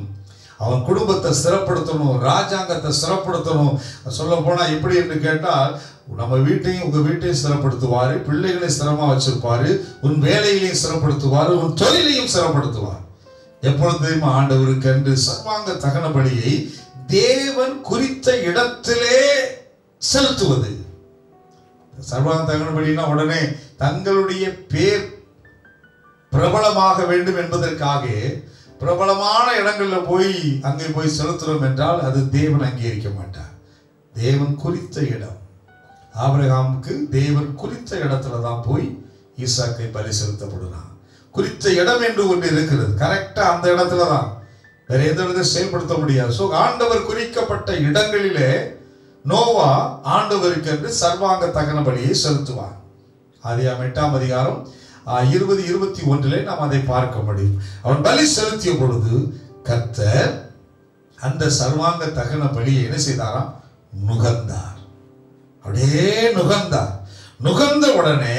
அவன் குடும்பத்தை ஸ்திரப்படுத்தணும், ராஜாங்கத்தை ஸ்திரப்படுத்தணும். சொல்ல போனா எப்படி என்று கேட்டால், நம்ம வீட்டையும் உங்க வீட்டையும் ஸ்திரப்படுத்துவாரு, பிள்ளைகளை ஸ்திரமா வச்சிருப்பாரு, உன் வேலையிலையும் ஸ்திரப்படுத்துவாரு, உன் தொழிலையும் ஸ்திரப்படுத்துவார். எப்பொழுதும் ஆண்டவருக்கு என்று சர்வாங்க தகன பலியை தேவன் குறித்த இடத்திலே செலுத்துவது. சர்வாங்க தகன பலினா உடனே தங்களுடைய பேர் பிரபலமாக வேண்டும் என்பதற்காக பிரபலமான இடங்களில் போய் அங்கே போய் செலுத்துறோம் என்றால் அது தேவன் அங்கீகரிக்க மாட்டார். தேவன் குறித்த இடம், ஆபிரகாமுக்கு தேவன் குறித்த இடத்துல தான் போய் ஈசாக்கை பலி செலுத்தப்படுறான். குறித்த இடம் என்று ஒன்று இருக்கிறது, கரெக்டா அந்த இடத்துல தான், வேற எந்த இடத்தை செயல்படுத்த முடியாது. ஸோ ஆண்டவர் குறிக்கப்பட்ட இடங்களிலே நோவா ஆண்டவருக்கு என்று சர்வாங்க தகன பலியை செலுத்துவார். ஆதியாகமம் 8ஆம் அதிகாரம் 20-21 நாம் அதை பார்க்க முடியும். அவன் பலி செலுத்திய பொழுது கர்த்தர் அந்த சர்வாங்க தகன பலியை என்ன செய்தாராம்? நுகர்ந்தார். அப்படியே நுகர்ந்தார். நுகர்ந்த உடனே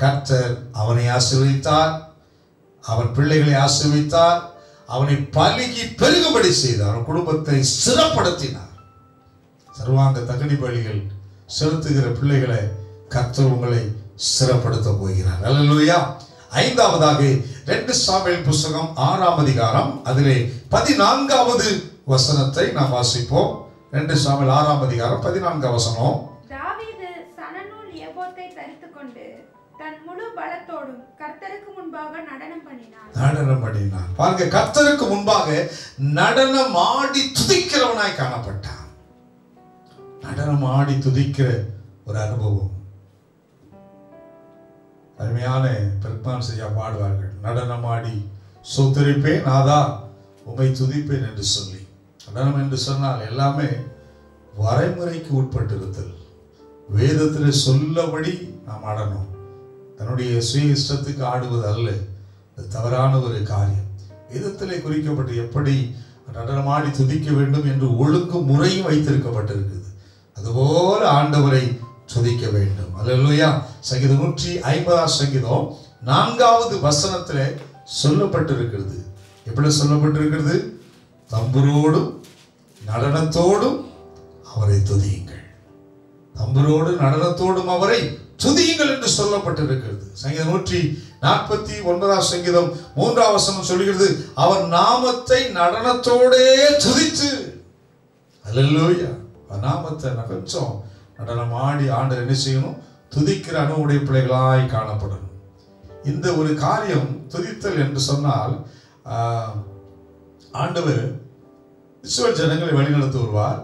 கர்த்தர் அவனை ஆசீர்வதித்தார், அவன் பிள்ளைகளை ஆசீர்வதித்தார், அவனை பலுகி பெருகும்படி செய்தார், அவன் குடும்பத்தை சிறப்படுத்தினார். சர்வாங்க தகன பலிகள் செலுத்துகிற பிள்ளைகளை கர்த்தர் உங்களை சிறப்படுத்த போகிறார். அல்லேலூயா. ஐந்தாவதாக 2 சாமுவேல் புத்தகம் 6ஆம் அதிகாரம் அதிலே 14வது வசனத்தை நாம் வாசிப்போம். 2 சாமுவேல் 6ஆம் அதிகாரம் 14வது வசனம். தாவீது சணநூல் எபோத்தை தரித்துக்கொண்டு தன் முழு பலத்தோடும் கர்த்தருக்கு முன்பாக நடனம் பண்ணினான். பாருங்க, கர்த்தருக்கு முன்பாக நடனம் ஆடி துதிக்கிறவனாய் காணப்பட்டான். நடனம் ஆடி துதிக்கிற ஒரு அனுபவம். அருமையான பெருமான் செய்யா பாடுவார்கள், நடனமாடி சோத்தரிப்பேன் நாதா உமை துதிப்பேன் என்று சொல்லி. நடனம் என்று சொன்னால் எல்லாமே வரைமுறைக்கு உட்பட்டிருத்தல், வேதத்தில் சொல்லபடி நாம் ஆடணும். தன்னுடைய சுய இஷ்டத்துக்கு ஆடுவது அல்ல, அது தவறான ஒரு காரியம். வேதத்திலே குறிக்கப்பட்டு எப்படி நடனமாடி துதிக்க வேண்டும் என்று ஒழுங்கு முறையும் வைத்திருக்கப்பட்டிருக்குது. அதுபோல ஆண்டவரை துதிக்க வேண்டும். அல்லேலூயா. சங்கீதம் 150 சங்கீதம் 4வது வசனத்திலே சொல்லப்பட்டிருக்கிறது. எப்படி சொல்லப்பட்டிருக்கிறது? தம்புரோடும் நடனத்தோடும் அவரை துதியுங்கள். தம்புரோடு நடனத்தோடும் அவரை துதியுங்கள் என்று சொல்லப்பட்டிருக்கிறது. சங்கீதம் 149 சங்கீதம் 3வது வசனம் சொல்கிறது, அவர் நாமத்தை நடனத்தோடே துதித்து. அல்லேலூயா. நாமத்தை கொஞ்சம் நடனமாடி ஆண்டவர் என்ன செய்யணும்? துதிக்கிற அனுபவமுடைய பிள்ளைகளாய் காணப்படணும். இந்த ஒரு காரியம் துதித்தல் என்று சொன்னால், ஆண்டவர் இஸ்ரவேல் ஜனங்களை வழிநடத்தி வருவார்.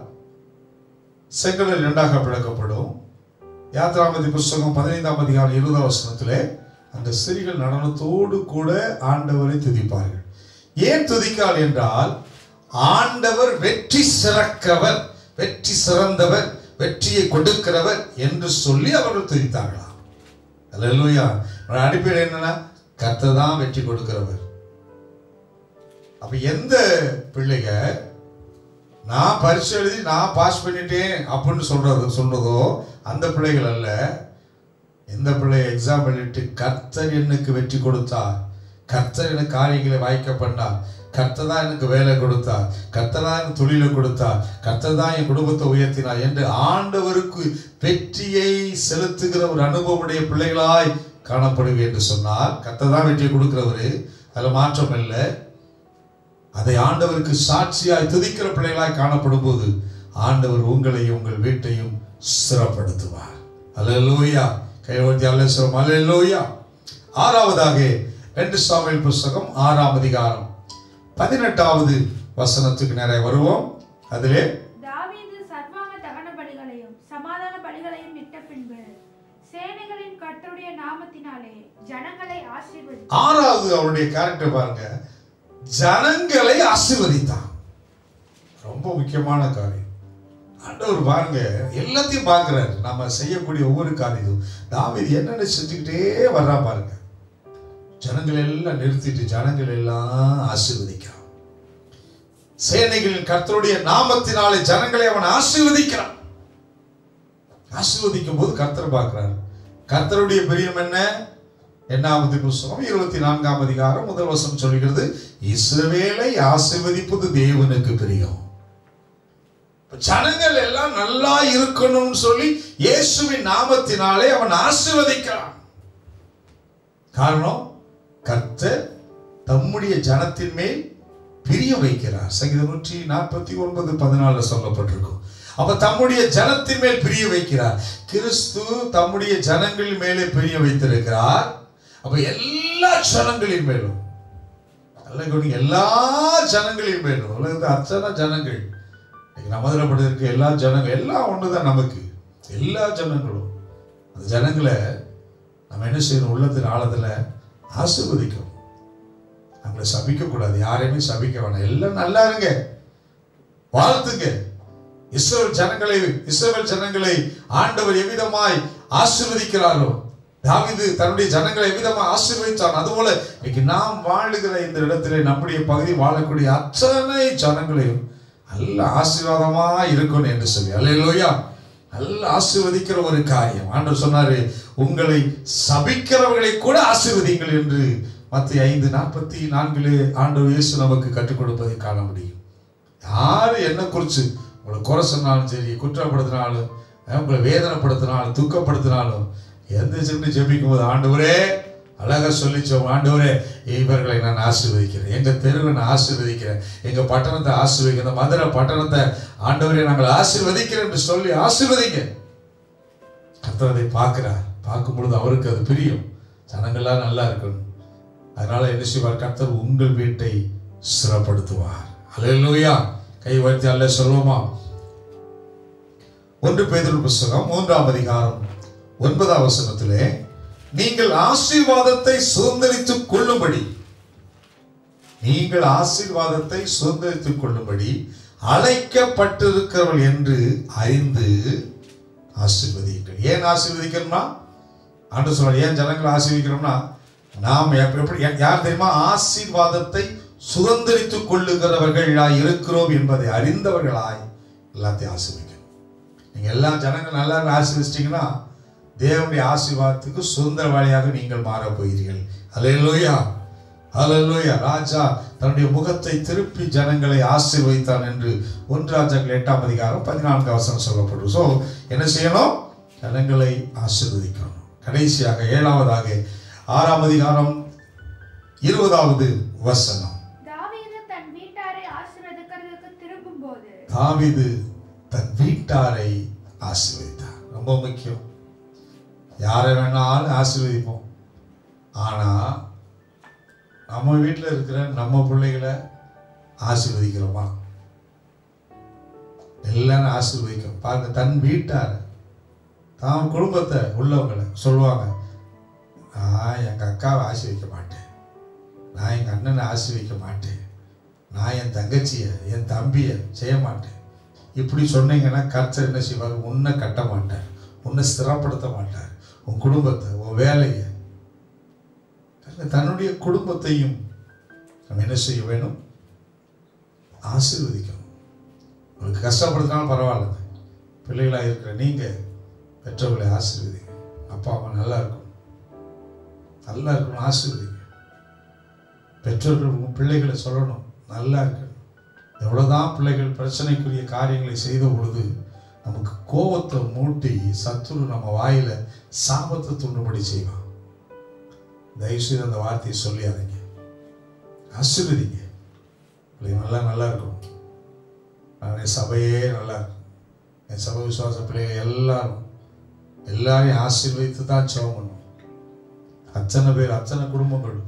செங்கடல் 2ஆக பிளக்கப்படும். யாத்ராமதி புஸ்தகம் 15ஆம் அதிகாரம் 20வது வசனத்திலே அந்த ஸ்திரீகள் நடனத்தோடு கூட ஆண்டவரை துதிப்பார்கள். ஏன் துதிக்கால் என்றால், ஆண்டவர் வெற்றி சிறக்கவர், வெற்றி சிறந்தவர், வெற்றியை கொடுக்கிறவர் என்று சொல்லி அவர்கள் துதித்தார்களாம். அல்லேலூயா. அடிப்படை என்னன்னா, கர்த்தர் தான் வெற்றி கொடுக்கிறவர். அப்ப எந்த பிள்ளைக நான் பரிசு எழுதி நான் பாஸ் பண்ணிட்டேன் அப்படின்னு சொல்றதோ அந்த பிள்ளைகள் அல்ல. எந்த பிள்ளை எக்ஸாம் எழுதிட்டு கர்த்தர் எனக்கு வெற்றி கொடுத்தார், கர்த்தர் எனக்கு காரியங்களை வாய்க்க பண்ணார், கர்த்தர் தான் எனக்கு வேலை கொடுத்தார், கர்த்தர் தான் எனக்கு தொழிலை கொடுத்தார், கர்த்தர் தான் என் குடும்பத்தை உயர்த்தினார் என்று ஆண்டவருக்கு வெற்றியை செலுத்துகிற ஒரு அனுபவமுடைய பிள்ளைகளாய் காணப்படுவேன் என்று சொன்னால், கர்த்தர் தான் வெற்றியை கொடுக்கிறவரு, அதில் மாற்றம் இல்லை. அதை ஆண்டவருக்கு சாட்சியாய் துதிக்கிற பிள்ளைகளாய் காணப்படும் போது ஆண்டவர் உங்களையும் உங்கள் வீட்டையும் சிறப்படுத்துவார். அல்லேலூயா. கைவர்த்தி அல்லேஸ்வரம். அல்லேலூயா. 6வதாக 2 சாமுவேல் புத்தகம் 6ஆம் அதிகாரம் 18வது வசனத்துக்கு நிறைய வருவோம். அதிலே தாவீது சர்வாங்க தகன பலிகளையும் சமாதான பலிகளையும் விட்ட பின்பு சேனைகளின் கர்த்தருடைய நாமத்தினாலே ஜனங்களை ஆசீர்வதித்தார். 6வது அவருடைய கேரக்டர் பாருங்க, ஜனங்களை ஆசீர்வதித்தான். ரொம்ப முக்கியமான காரியம். ஆண்டவர் பாருங்க எல்லாத்தையும் பார்க்கிறார், நாம செய்யக்கூடிய ஒவ்வொரு காரியமும். தாவீது என்னென்ன செஞ்சுக்கிட்டே வர்றா பாருங்க. ஜனங்கள் எல்லாம் நிறுத்திட்டு ஜனங்கள் எல்லாம் ஆசீர்வதிக்கிறான். சேனைகளின் கர்த்தருடைய நாமத்தினாலே ஜனங்களை அவன் ஆசீர்வதிக்கிறான். ஆசீர்வதிக்கும் போது கர்த்தர் பார்க்கிறார். கர்த்தருடைய பிரியம் என்ன? என்னாவது புத்தகம் 24ஆம் அதிகாரம் 1 வசனம் சொல்கிறது, இஸ்ரவேலை ஆசீர்வதிப்பது தேவனுக்கு பிரியம். ஜனங்கள் எல்லாம் நல்லா இருக்கணும்னு சொல்லி இயேசுவின் நாமத்தினாலே அவன் ஆசீர்வதிக்கிறான். காரணம், கர்த்தர் தம்முடைய ஜனத்தின் மேல் பிரியம் வைக்கிறார். சங்கீதம் 149:14 சொல்லப்பட்டிருக்கும். அப்ப தம்முடைய ஜனத்தின் மேல் பிரிய வைக்கிறார். கிறிஸ்து தம்முடைய ஜனங்கள் மேலே பிரிய வைத்திருக்கிறார். அப்ப எல்லா ஜனங்களின் மேலும், எல்லா ஜனங்களின் மேலும், உலகத்து அத்தனை ஜனங்கள், நமதிரப்பட்டு இருக்க எல்லா ஜனங்கள் எல்லாம் ஒண்ணுதான். நமக்கு எல்லா ஜனங்களும், அந்த ஜனங்களை நம்ம என்ன செய்யணும்? உள்ளத்தின் ஆழத்துல ஆசீர்வதிக்கணும். நம்மளை சபிக்க கூடாது, யாரையுமே சபிக்க வேணாம். எல்லாம் நல்லா இருங்க, வாழ்த்துங்க. இஸ்ரவேல் ஜனங்களை ஆண்டவர் எவ்விதமாய் ஆசீர்வதிக்கிறாரோ, தாவீது தன்னுடைய ஜனங்களை எவ்விதமாய் ஆசீர்வதித்தான், அதுபோல இன்னைக்கு நாம் வாழுகிற இந்த இடத்திலே நம்முடைய பகுதி வாழக்கூடிய அத்தனை ஜனங்களையும் நல்ல ஆசீர்வாதமா இருக்கணும் என்று சொல்லி, அல்லேலூயா, நல்ல ஆசீர்வதிக்கிற ஒரு காரியம். ஆண்டவர் சொன்னாரு, உங்களை சபிக்கிறவர்களை கூட ஆசீர்வதிங்கள் என்று மத்தேயு 5:44 ஆண்டவர் இயேசு நமக்கு கற்றுக் கொடுப்பதை காண முடியும். யாரு என்ன குறிச்சு உங்களை குறை சொன்னாலும் சரி, குற்றப்படுத்தினாலும், உங்களை வேதனைப்படுத்தினாலும், துக்கப்படுத்தினாலும், எந்த சின்ன ஜெபிக்கும் போது ஆண்டவரே அழகா சொல்லிச்சோம், ஆண்டவரே இவர்களை நான் ஆசீர்வதிக்கிறேன், எங்க தெருவை நான் ஆசீர்வதிக்கிறேன், எங்க பட்டணத்தை ஆசீர்வதிக்கிறேன், மதுரை பட்டணத்தை ஆண்டவரே நாங்கள் ஆசீர்வதிக்கிறேன் என்று சொல்லி ஆசீர்வதிங்க. கர்த்தர் அதை பார்க்கிறார். பார்க்கும் பொழுது அவருக்கு அது பிரியும், ஜனங்கள்லாம் நல்லா இருக்கணும். அதனால என்ன செய்வார்? கர்த்தர் உங்கள் வீட்டை சிறப்படுத்துவார். அல்லேலூயா. கை உயர்த்தி அல்ல சொல்லுவோமா? 1 பேதுரு புத்தகம் 3ஆம் அதிகாரம் 9ஆம் வசனத்திலே, நீங்கள் ஆசீர்வாதத்தை சுதந்தரித்துக் கொள்ளும்படி, நீங்கள் ஆசீர்வாதத்தை சுதந்தரித்துக் கொள்ளும்படி அழைக்கப்பட்டிருக்கிறவர்கள் என்று அறிந்து ஆசீர்வதியுங்கள். ஏன் ஆசீர்வதிக்கணும்னா, ஆண்டவர் சொல்றார், ஏன் ஜனங்களை ஆசீர்வதிக்கிறோம்னா, நாம் எப்படி யார் தெரியுமா? ஆசீர்வாதத்தை சுதந்தரித்துக் கொள்ளுகிறவர்களாய் இருக்கிறோம் என்பதை அறிந்தவர்களாய் எல்லாத்தையும் ஆசீர்வதிக்கணும். நீங்க எல்லா ஜனங்கள் நல்லா ஆசீர்வதிச்சிட்டீங்கன்னா தேவனுடைய ஆசீர்வாதத்துக்கு சுதந்திரவாளியாக நீங்கள் மாற போகிறீர்கள். அல்லேலூயா, அல்லேலூயா. ராஜா தன்னுடைய முகத்தை திருப்பி ஜனங்களை ஆசீர்வதித்தான் என்று 1 ராஜாக்கள் 8ஆம் அதிகாரம் 14ஆம் வசனம் சொல்லப்படும். சோ என்ன செய்யணும்? ஜனங்களை ஆசீர்வதிக்கணும். கடைசியாக 7ஆவதாக 6ஆம் அதிகாரம் 20ஆவது வசனம், தாவீது தன் வீட்டாரை ஆசீர்வதிக்கிறதுக்கு திரும்பும்போது, தாவீது தன் வீட்டாரை ஆசீர்வதித்தார். ரொம்ப முக்கியம். யாரை வேணாலும் ஆசீர்வதிப்போம், ஆனா நம்ம வீட்டில் இருக்கிற நம்ம பிள்ளைகளை ஆசீர்வதிக்கிறோமா? எல்லாரும் ஆசீர்வதிக்கிறோம். பாருங்க, தன் வீட்டார், தான் குடும்பத்தை உள்ளவங்களை சொல்லுவாங்க, நான் எங்க அக்காவை ஆசீர்வதிக்க மாட்டேன், நான் எங்க அண்ணனை ஆசீர்வதிக்க மாட்டேன், நான் என் தங்கச்சியை என் தம்பியை செய்ய மாட்டேன். இப்படி சொன்னீங்கன்னா கர்த்தர் என்ன செய்வார்? உன்னை கட்ட மாட்டார், உன்னை ஸ்திரப்படுத்த மாட்டார், உன் குடும்பத்தை, உன் வேலையை. தன்னுடைய குடும்பத்தையும் நம்ம என்ன செய்ய வேணும்? ஆசீர்வதிக்கணும். உங்களுக்கு கஷ்டப்படுத்தினாலும் பரவாயில்ல, பிள்ளைகளாக இருக்கிற நீங்க பெற்றவர்களை ஆசீர்வதிங்க. அப்பா அம்மா நல்லா இருக்கணும், நல்லா இருக்கணும், ஆசீர்வதிங்க. பெற்றோர்கள் உங்கள் பிள்ளைகளை சொல்லணும், நல்லா இருக்கணும். எவ்வளவுதான் பிள்ளைகள் பிரச்சனைக்குரிய காரியங்களை செய்த பொழுது நமக்கு கோபத்தை மூட்டி சத்துரு நம்ம வாயில சாபத்தை தூண்டும்படி செய்வான். தயவுசெய்து அந்த வார்த்தையை சொல்லியாதீங்க, ஆசீர்வதிங்க. பிள்ளைங்க நல்லா இருக்கும். என் சபையே நல்லா இருக்கும், என் சபை விசுவாச பிள்ளைங்க எல்லாரையும் ஆசீர்வதித்து தான் ஜெபம் பண்ணும். அத்தனை பேர், அத்தனை குடும்பங்கள்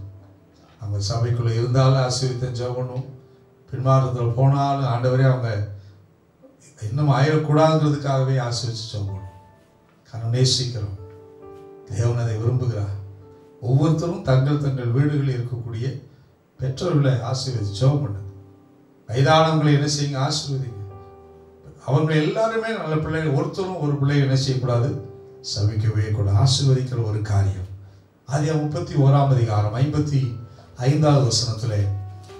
அவங்க சபைக்குள்ள இருந்தாலும் ஆசீர்வதித்து ஜெபம் பண்ணும். பின்மாற்றத்தில் போனாலும் ஆண்டவரே அவங்க இன்னும் ஆயிடக்கூடாதுங்கிறதுக்காகவே ஆசீர்வதித்து ஜெபம் பண்ணும். காரணம் நேசிக்கிறோம், தேவன் அதை விரும்புகிறார். ஒவ்வொருத்தரும் தங்கள் தங்கள் வீடுகளில் இருக்கக்கூடிய பெற்றோர்களை ஆசீர்வதித்து ஜெபம் பண்ணுங்க. வயதானவங்களை என்ன செய்யுங்க? ஆசீர்வதிங்க. அவங்க எல்லாருமே நல்ல பிள்ளைகள். ஒருத்தரும் ஒரு பிள்ளைகள் என்ன செய்யக்கூடாது? சபிக்கவே கூட. ஆசீர்வதிக்கிற ஒரு காரியம். ஆதியாகமம் 31ஆம் அதிகாரம் 55வது வசனத்திலே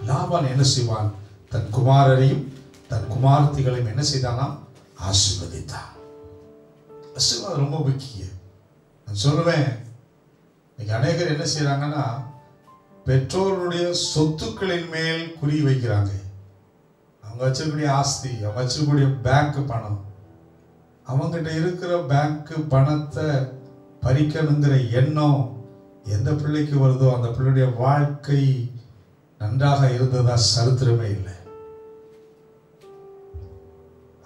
லாபான் என்ன செய்வான்? தன் குமாரரையும் தன் குமாரத்திகளையும் என்ன செய்தானா? ஆசீர்வதித்தான். ஆசீர்வாதம் ரொம்ப முக்கியம். நான் சொல்லுவேன், இன்னைக்கு அநேகர் என்ன செய்யறாங்கன்னா, பெற்றோருடைய சொத்துக்களின் மேல் குறி வைக்கிறாங்க. அவங்க வச்சிருக்கக்கூடிய ஆஸ்தி, அவங்க வச்சிருக்கக்கூடிய பேங்க் பணம், அவங்ககிட்ட இருக்கிற பேங்க் பணத்தை பறிக்கணுங்கிற எண்ணம் எந்த பிள்ளைக்கு வருதோ அந்த பிள்ளையுடைய வாழ்க்கை நன்றாக இருந்ததா சரித்திரமே இல்லை.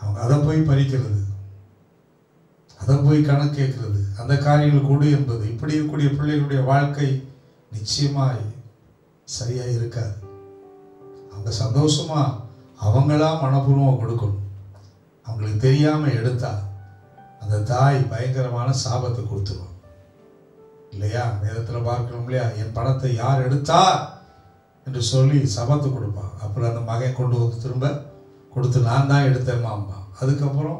அவங்க அதை போய் பறிக்கிறது, அதை போய் கணக்கு கேட்கிறது, அந்த காரியங்கள் கூடு என்பது, இப்படி இருக்கக்கூடிய பிள்ளைகளுடைய வாழ்க்கை நிச்சயமாய் சரியா இருக்காது. அவங்க சந்தோஷமா அவங்களா மனப்பூர்வம் கொடுக்கணும். அவங்களுக்கு தெரியாம எடுத்தா அந்த தாய் பயங்கரமான சாபத்தை கொடுத்துருவான் இல்லையா? வேதத்தில் பார்க்கணும் இல்லையா? என் பணத்தை யார் எடுத்தா என்று சொல்லி சபத்தை கொடுப்பான். அப்புறம் அந்த மகன் கொண்டு வந்து திரும்ப கொடுத்து நான் தான் எடுத்தேம்மாம்பா. அதுக்கப்புறம்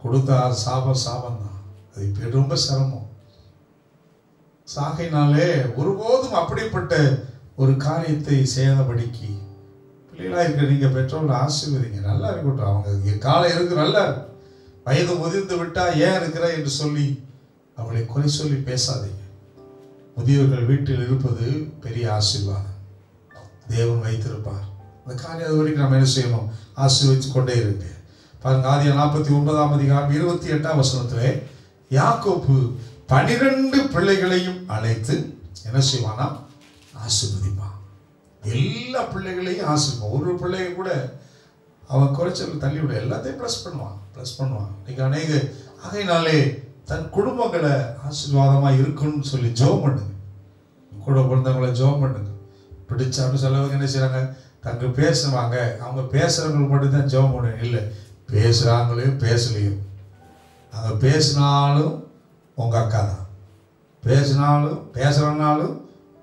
கொடுத்த சாபம் தான். அது இப்போ ரொம்ப சிரமம். சாகையினாலே ஒருபோதும் அப்படிப்பட்ட ஒரு காரியத்தை செய்யாதபடிக்கு பிள்ளைகளாக இருக்கிற நீங்கள் பெற்றோர்களை ஆசீர்வதிங்க. நல்லா இருக்கட்டும், அவங்க காலம் இருக்கு, நல்லா வயது முதிர்ந்து விட்டா ஏன் இருக்கிற என்று சொல்லி அவளை குறை சொல்லி பேசாதீங்க. முதியோர்கள் வீட்டில் இருப்பது பெரிய ஆசீர்வாதம் தேவன் வைத்திருப்பார். அந்த காரியம் அது வரைக்கும் நம்ம என்ன செய்யணும்? ஆசீர்வதித்து கொண்டே இருங்க. பாருங்க, ஆதியாகமம் 49ஆம் அதிகாரம் 28ஆம் வசனத்திலே யாக்கோபு 12 பிள்ளைகளையும் அழைத்து என்ன செய்வானா? ஆசீர்வதிப்பான். எல்லா பிள்ளைகளையும் ஆசீர்வான். ஒரு பிள்ளைய கூட அவன் குறைச்சல் தள்ளி விட, எல்லாத்தையும் ப்ளஸ் பண்ணுவான். இன்னைக்கு ஆகையினாலே தன் குடும்பங்களை ஆசீர்வாதமாக இருக்குன்னு சொல்லி ஜெபம் பண்ணுங்க. கூட பிறந்தவங்களை ஜெபம் பண்ணுங்க. பிடிச்சாலும் சிலவங்க என்ன செய்கிறாங்க? தங்க பேசுவாங்க, அவங்க பேசுகிறவங்களுக்கு மட்டும்தான் ஜெபம் பண்ணுங்க. இல்லை, பேசுகிறாங்களையும் பேசலையும், அவங்க பேசினாலும் உங்கள் அக்கா தான், பேசுகிறனாலும்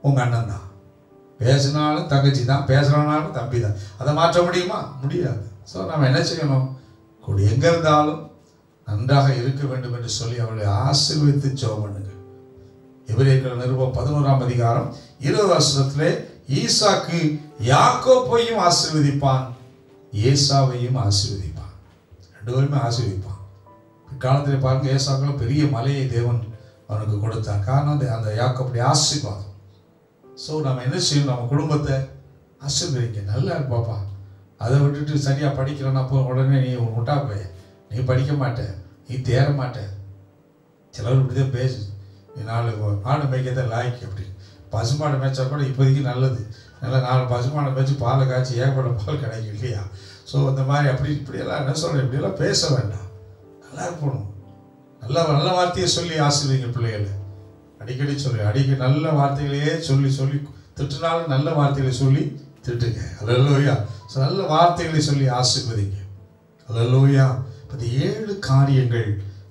உங்கள் அண்ணன் தான், பேசினாலும் தங்கச்சி தான், பேசுகிறனாலும் தம்பி தான். அதை மாற்ற முடியுமா? முடியாது. ஸோ நம்ம என்ன செய்யணும்? கூட எங்கே இருந்தாலும் நன்றாக இருக்க வேண்டும் என்று சொல்லி அவளை ஆசீர்வதித்து ஜெபம் பண்ணுங்க. எபிரேயர் நிருபம் 11ஆம் அதிகாரம் 20 வசனத்திலே ஈசாக்கு யாக்கோபையும் ஆசீர்வதிப்பான், ஏசாவையும் ஆசீர்வதிப்பான். 2 பேருமே ஆசீர்வதிப்பான். காலத்தில் பாருங்க, ஏசாக்களும் பெரிய மலையை தேவன் அவனுக்கு கொடுத்தான். காரணம் அந்த யாக்கோபுடைய ஆசீர்வாதம். ஸோ நம்ம என்ன செய்யணும்? நம்ம குடும்பத்தை ஆசீர்வதிங்க. நல்லா இருப்பாப்பா. அதை விட்டுட்டு சரியாக படிக்கிறேன்னா அப்போ உடனே நீ முட்டா போய் நீ படிக்க மாட்டேன், நீ தேர மாட்டேன். சிலர் இப்படி தான் பேசு, நீ 4 மாடு மேய்க்கத்தான் லாய்க்கு அப்படின்னு. பசுமாடு மேய்ச்சா கூட இப்போதைக்கு நல்லது. நல்லா 4 பசுமாடு மேய்ச்சி பாலை காய்ச்சி ஏகப்பட்ட பால் கிடைக்கும் இல்லையா? ஸோ அந்த மாதிரி இப்படியெல்லாம் என்ன சொல்கிறேன், இப்படியெல்லாம் பேச வேண்டாம். நல்லா இருக்கணும். நல்ல வார்த்தையை சொல்லி ஆசீர்வதிங்க பிள்ளைகளை. அடிக்கடி நல்ல வார்த்தைகளையே சொல்லி திட்டுனாலும் நல்ல வார்த்தைகளை சொல்லி திட்டுங்க. அல்லேலூயா. ஸோ நல்ல வார்த்தைகளை சொல்லி ஆசீர்வதிங்க. அல்லேலூயா. 7 காரியங்கள்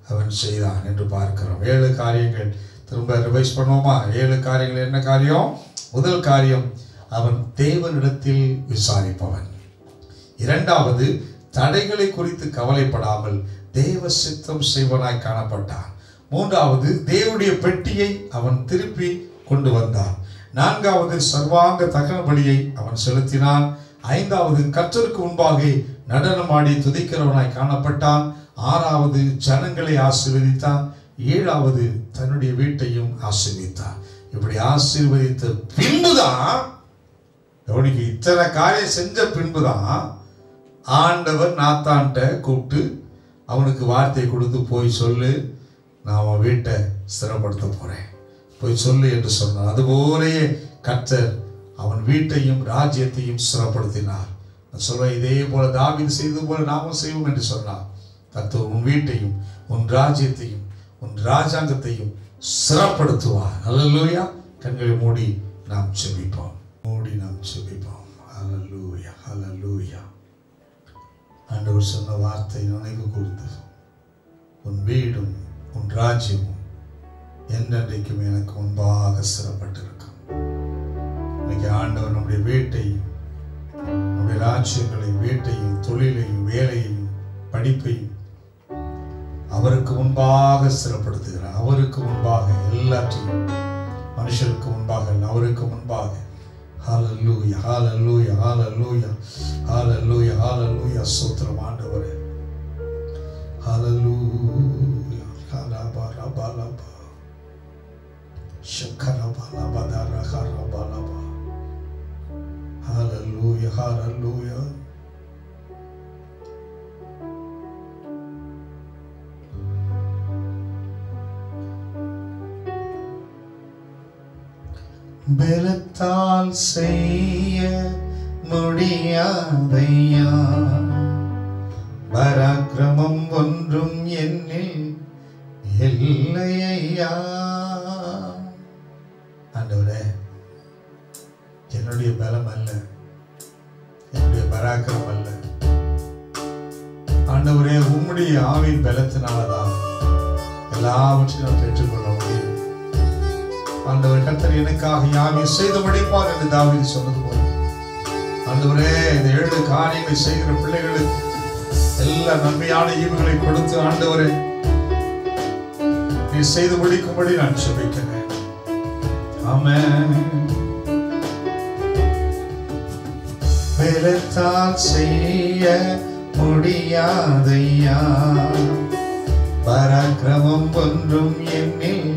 அவன் செய்தான் என்று பார்க்கிறோம். 7 காரியங்கள் திரும்ப ரிவைஸ் பண்ணுவோமா? 7 காரியங்கள் என்ன காரியம்? முதல் காரியம், அவன் தேவனிடத்தில் விசாரிப்பவன். 2வது, தடைகளை குறித்து கவலைப்படாமல் தேவ சித்தம் செய்வனாய் காணப்பட்டான். 3வது, தேவனுடைய பெட்டியை அவன் திருப்பி கொண்டு வந்தான். 4வது, சர்வாங்க தகன பலியை அவன் செலுத்தினான். 5வது, கர்த்தருக்கு முன்பாக நடனமாடி துதிக்கிறவனாய் காணப்பட்டான். 6வது, ஜனங்களை ஆசீர்வதித்தான். 7வது, தன்னுடைய வீட்டையும் ஆசீர்வதித்தான். இப்படி ஆசீர்வதித்த பின்புதான், அவனுக்கு இத்தனை காரியம் செஞ்ச பின்புதான் ஆண்டவர் நாத்தான்ட்ட கூப்பிட்டு அவனுக்கு வார்த்தை கொடுத்து போய் சொல்லு, நான் அவன் வீட்டை ஸ்திரப்படுத்த போறேன், போய் சொல்லு என்று சொன்னார். அதுபோலேயே கர்த்தர் அவன் வீட்டையும் ராஜ்யத்தையும் ஸ்திரப்படுத்தினார். சொல்ல இதே போல தாவீது செய்தது போல நாமும் செய்வோம் என்று சொன்னார். கர்த்தர் உன் வீட்டையும் உன் ராஜ்யத்தையும் உன் ராஜாங்கத்தையும் ஸ்திரப்படுத்துவார். அல்லேலூயா. கண்களை மூடி நாம் ஜெபிப்போம். அல்லேலூயா, அல்லேலூயா. ஆண்டவர் சொன்ன வார்த்தை நினைவு கூர்ந்து, உன் வீடும் உன் ராஜ்யமும் என்றென்றைக்கும் எனக்கு முன்பாக ஸ்திரப்பட்டிருக்கும். இன்னைக்கு ஆண்டவர் நம்முடைய வீட்டையும் நம்முடைய ராஜ்யங்களையும் வீட்டையும் தொழிலையும் வேலையையும் படிப்பையும் அவருக்கு முன்பாக ஸ்திரப்படுத்துகிறார். அவருக்கு முன்பாக எல்லாத்தையும், மனுஷருக்கு முன்பாக அவருக்கு முன்பாக. ஹல்லேலூயா, ஹல்லேலூயா, ஹல்லேலூயா, ஹல்லேலூயா, ஹல்லேலூயா. ஸ்தோத்திரம் ஆண்டவரே. ஹல்லேலூயா. ஹலபா ரபலபா ஷக்கரபா பதரஹரபலபா. ஹல்லேலூயா, ஹல்லேலூயா. பலத்தால் செய்ய முடியாதையா, பராக்கிரமம் ஒன்றும் என்னில் இல்லையா. ஆண்டவரே, என்னுடைய பலம் அல்ல, என்னுடைய பராக்கிரமம் அல்ல ஆண்டவரே, உம்முடைய ஆவியின் பலத்தினாலதான் எல்லாவற்றையும் நான் பெற்றுக்கொள்ள முடியும். ஆண்டவர் கர்த்தர் எனக்காக யாவையும் செய்து முடிப்பார் என்று தாவீது சொன்னது போல ஆண்டவரே, இந்த 7 காரியங்களை செய்கிற பிள்ளைகளுக்கு எல்லா நன்மையான ஈவுகளை கொடுத்து ஆண்டவரே நீ செய்து முடிக்கும்படி நான் ஜெபிக்கிறேன். ஆமென். பலத்தால் செய்ய முடியாதையா, பராக்கிரமம் ஒன்றும் என்னில்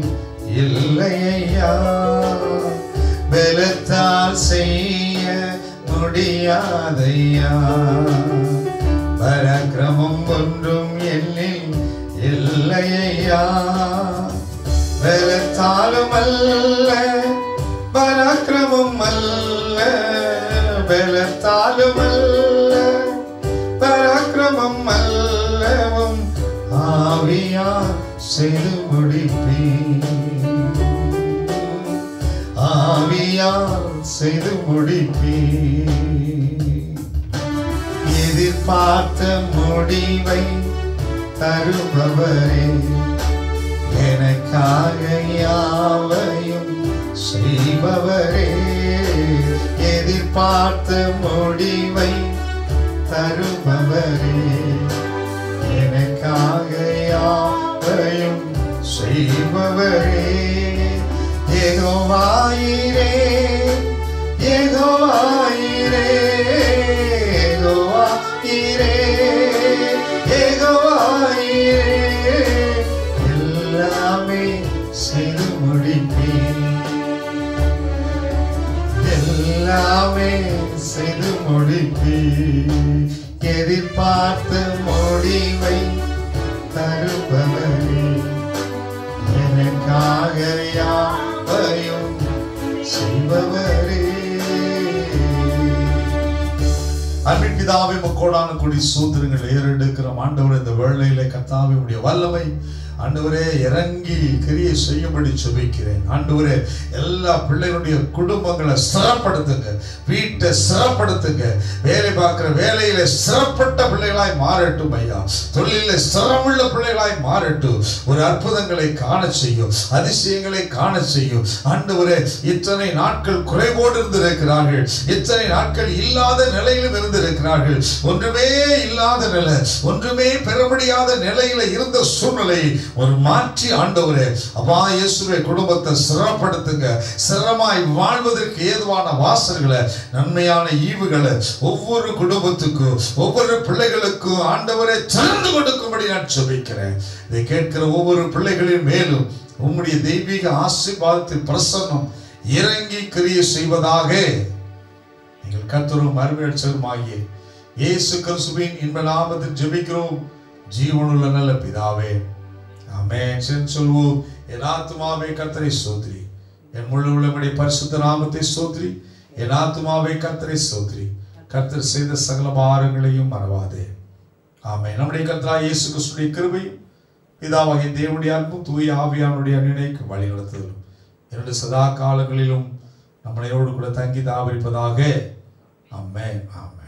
இல்லையா. பலத்தால் செய்ய முடியாதையா, பராக்கிரமம் ஒன்றும் என்னில் இல்லையா. பலத்தாலும் அல்ல, பராக்கிரமம் அல்ல, பலத்தாலும் அல்ல, பராக்கிரமம் அல்லவும் ஆவியால் செய்து முடிப்பேன், ஆவியால் செய்து முடிப்பேன். எதிர்பார்த்த முடிவை தருபவரே, எனக்காக யாவையும் செய்பவரே. எதிர்பார்த்த முடிவை தருபவரே, எனக்காக யாவையும் செய்பவரே. யெகோவாயிரே, யெகோவாயிரே, யெகோவாயிரே, யெகோவாயிரே, எல்லாமே செய்து முடிப்பேன், எல்லாமே செய்து முடிப்பேன். எதிர்பார்த்த முடிவை தருபவரே, எனக்காக யாவையும் செய்பவரே. அன்பின் பிதாவே, மக்கோடான கொடி சூத்திரங்கள் ஏறெடுக்கிறோம் ஆண்டவரே. இந்த வேளையிலே கர்த்தாவே உம்முடைய வல்லமை ஆண்டவரே இறங்கி கிரியை செய்யும்படி ஜெபிக்கிறேன். ஆண்டவரே, எல்லா பிள்ளைகளுடைய குடும்பங்களை சிறப்படுத்துங்க, வீட்டை சிறப்படுத்துங்க, வேலை பார்க்கிற வேலையில சிறப்பட்ட பிள்ளைகளாய் மாறட்டும் ஐயா. தொழில சிரமமுள்ள பிள்ளைகளாய் மாறட்டும். ஒரு அற்புதங்களை காண செய்யும், அதிசயங்களை காண செய்யும். ஆண்டவரே, இத்தனை நாட்கள் குறைவோடு இருந்திருக்கிறார்கள், இத்தனை நாட்கள் இல்லாத நிலையிலும் இருந்திருக்கிறார்கள். ஒன்றுமே இல்லாத நிலை, ஒன்றுமே பெற முடியாத நிலையில இருந்த சூழ்நிலை ஒரு மாற்றி ஆண்டவரே அப்பா இயேசுவே குடும்பத்தை சிறப்படுத்துங்க. சிரமாய் வாழ்வதற்கு ஏதுவான வாசல்களை, நன்மையான ஈவுகளை ஒவ்வொரு குடும்பத்துக்கும் ஒவ்வொரு பிள்ளைகளுக்கும் ஆண்டவரே திறந்து கொடுக்கும்படி நான் ஜெபிக்கிறேன். இதை கேட்கிற ஒவ்வொரு பிள்ளைகளின் மேலும் உம்முடைய தெய்வீக ஆசீர்வாதத்தின் பிரசன்னம் இறங்கி கிரியை செய்வதாக. நீங்கள் கர்த்தரும் அருமையற்றருமாகிய இயேசு கிறிஸ்துவின் இன்ப நாமத்தில் ஜெபிக்கிறோம் ஜீவனுள்ள நல்ல பிதாவே, ஆமென். சொல்வோம், என் ஆத்துமாவே கர்த்தரை ஸ்தோத்திரி, என் முழு உள்ளமுடைய பரிசுத்த நாமத்தை ஸ்தோத்திரி, என் ஆத்துமாவே கர்த்தரை ஸ்தோத்திரி, கர்த்தர் செய்த சகல பாரங்களையும் மறவாதே. ஆமென். நம்முடைய கர்த்தராகிய இயேசு கிறிஸ்துவின் கிருபையும் பிதாவாகிய தேவனுடைய அன்பும் தூய ஆவியானுடைய நினைக்கு வழி நடத்துதலும் இரண்டு சதா காலங்களிலும் நம்மளையோடு கூட தங்கி தாவரிப்பதாக. ஆமென். ஆமென்.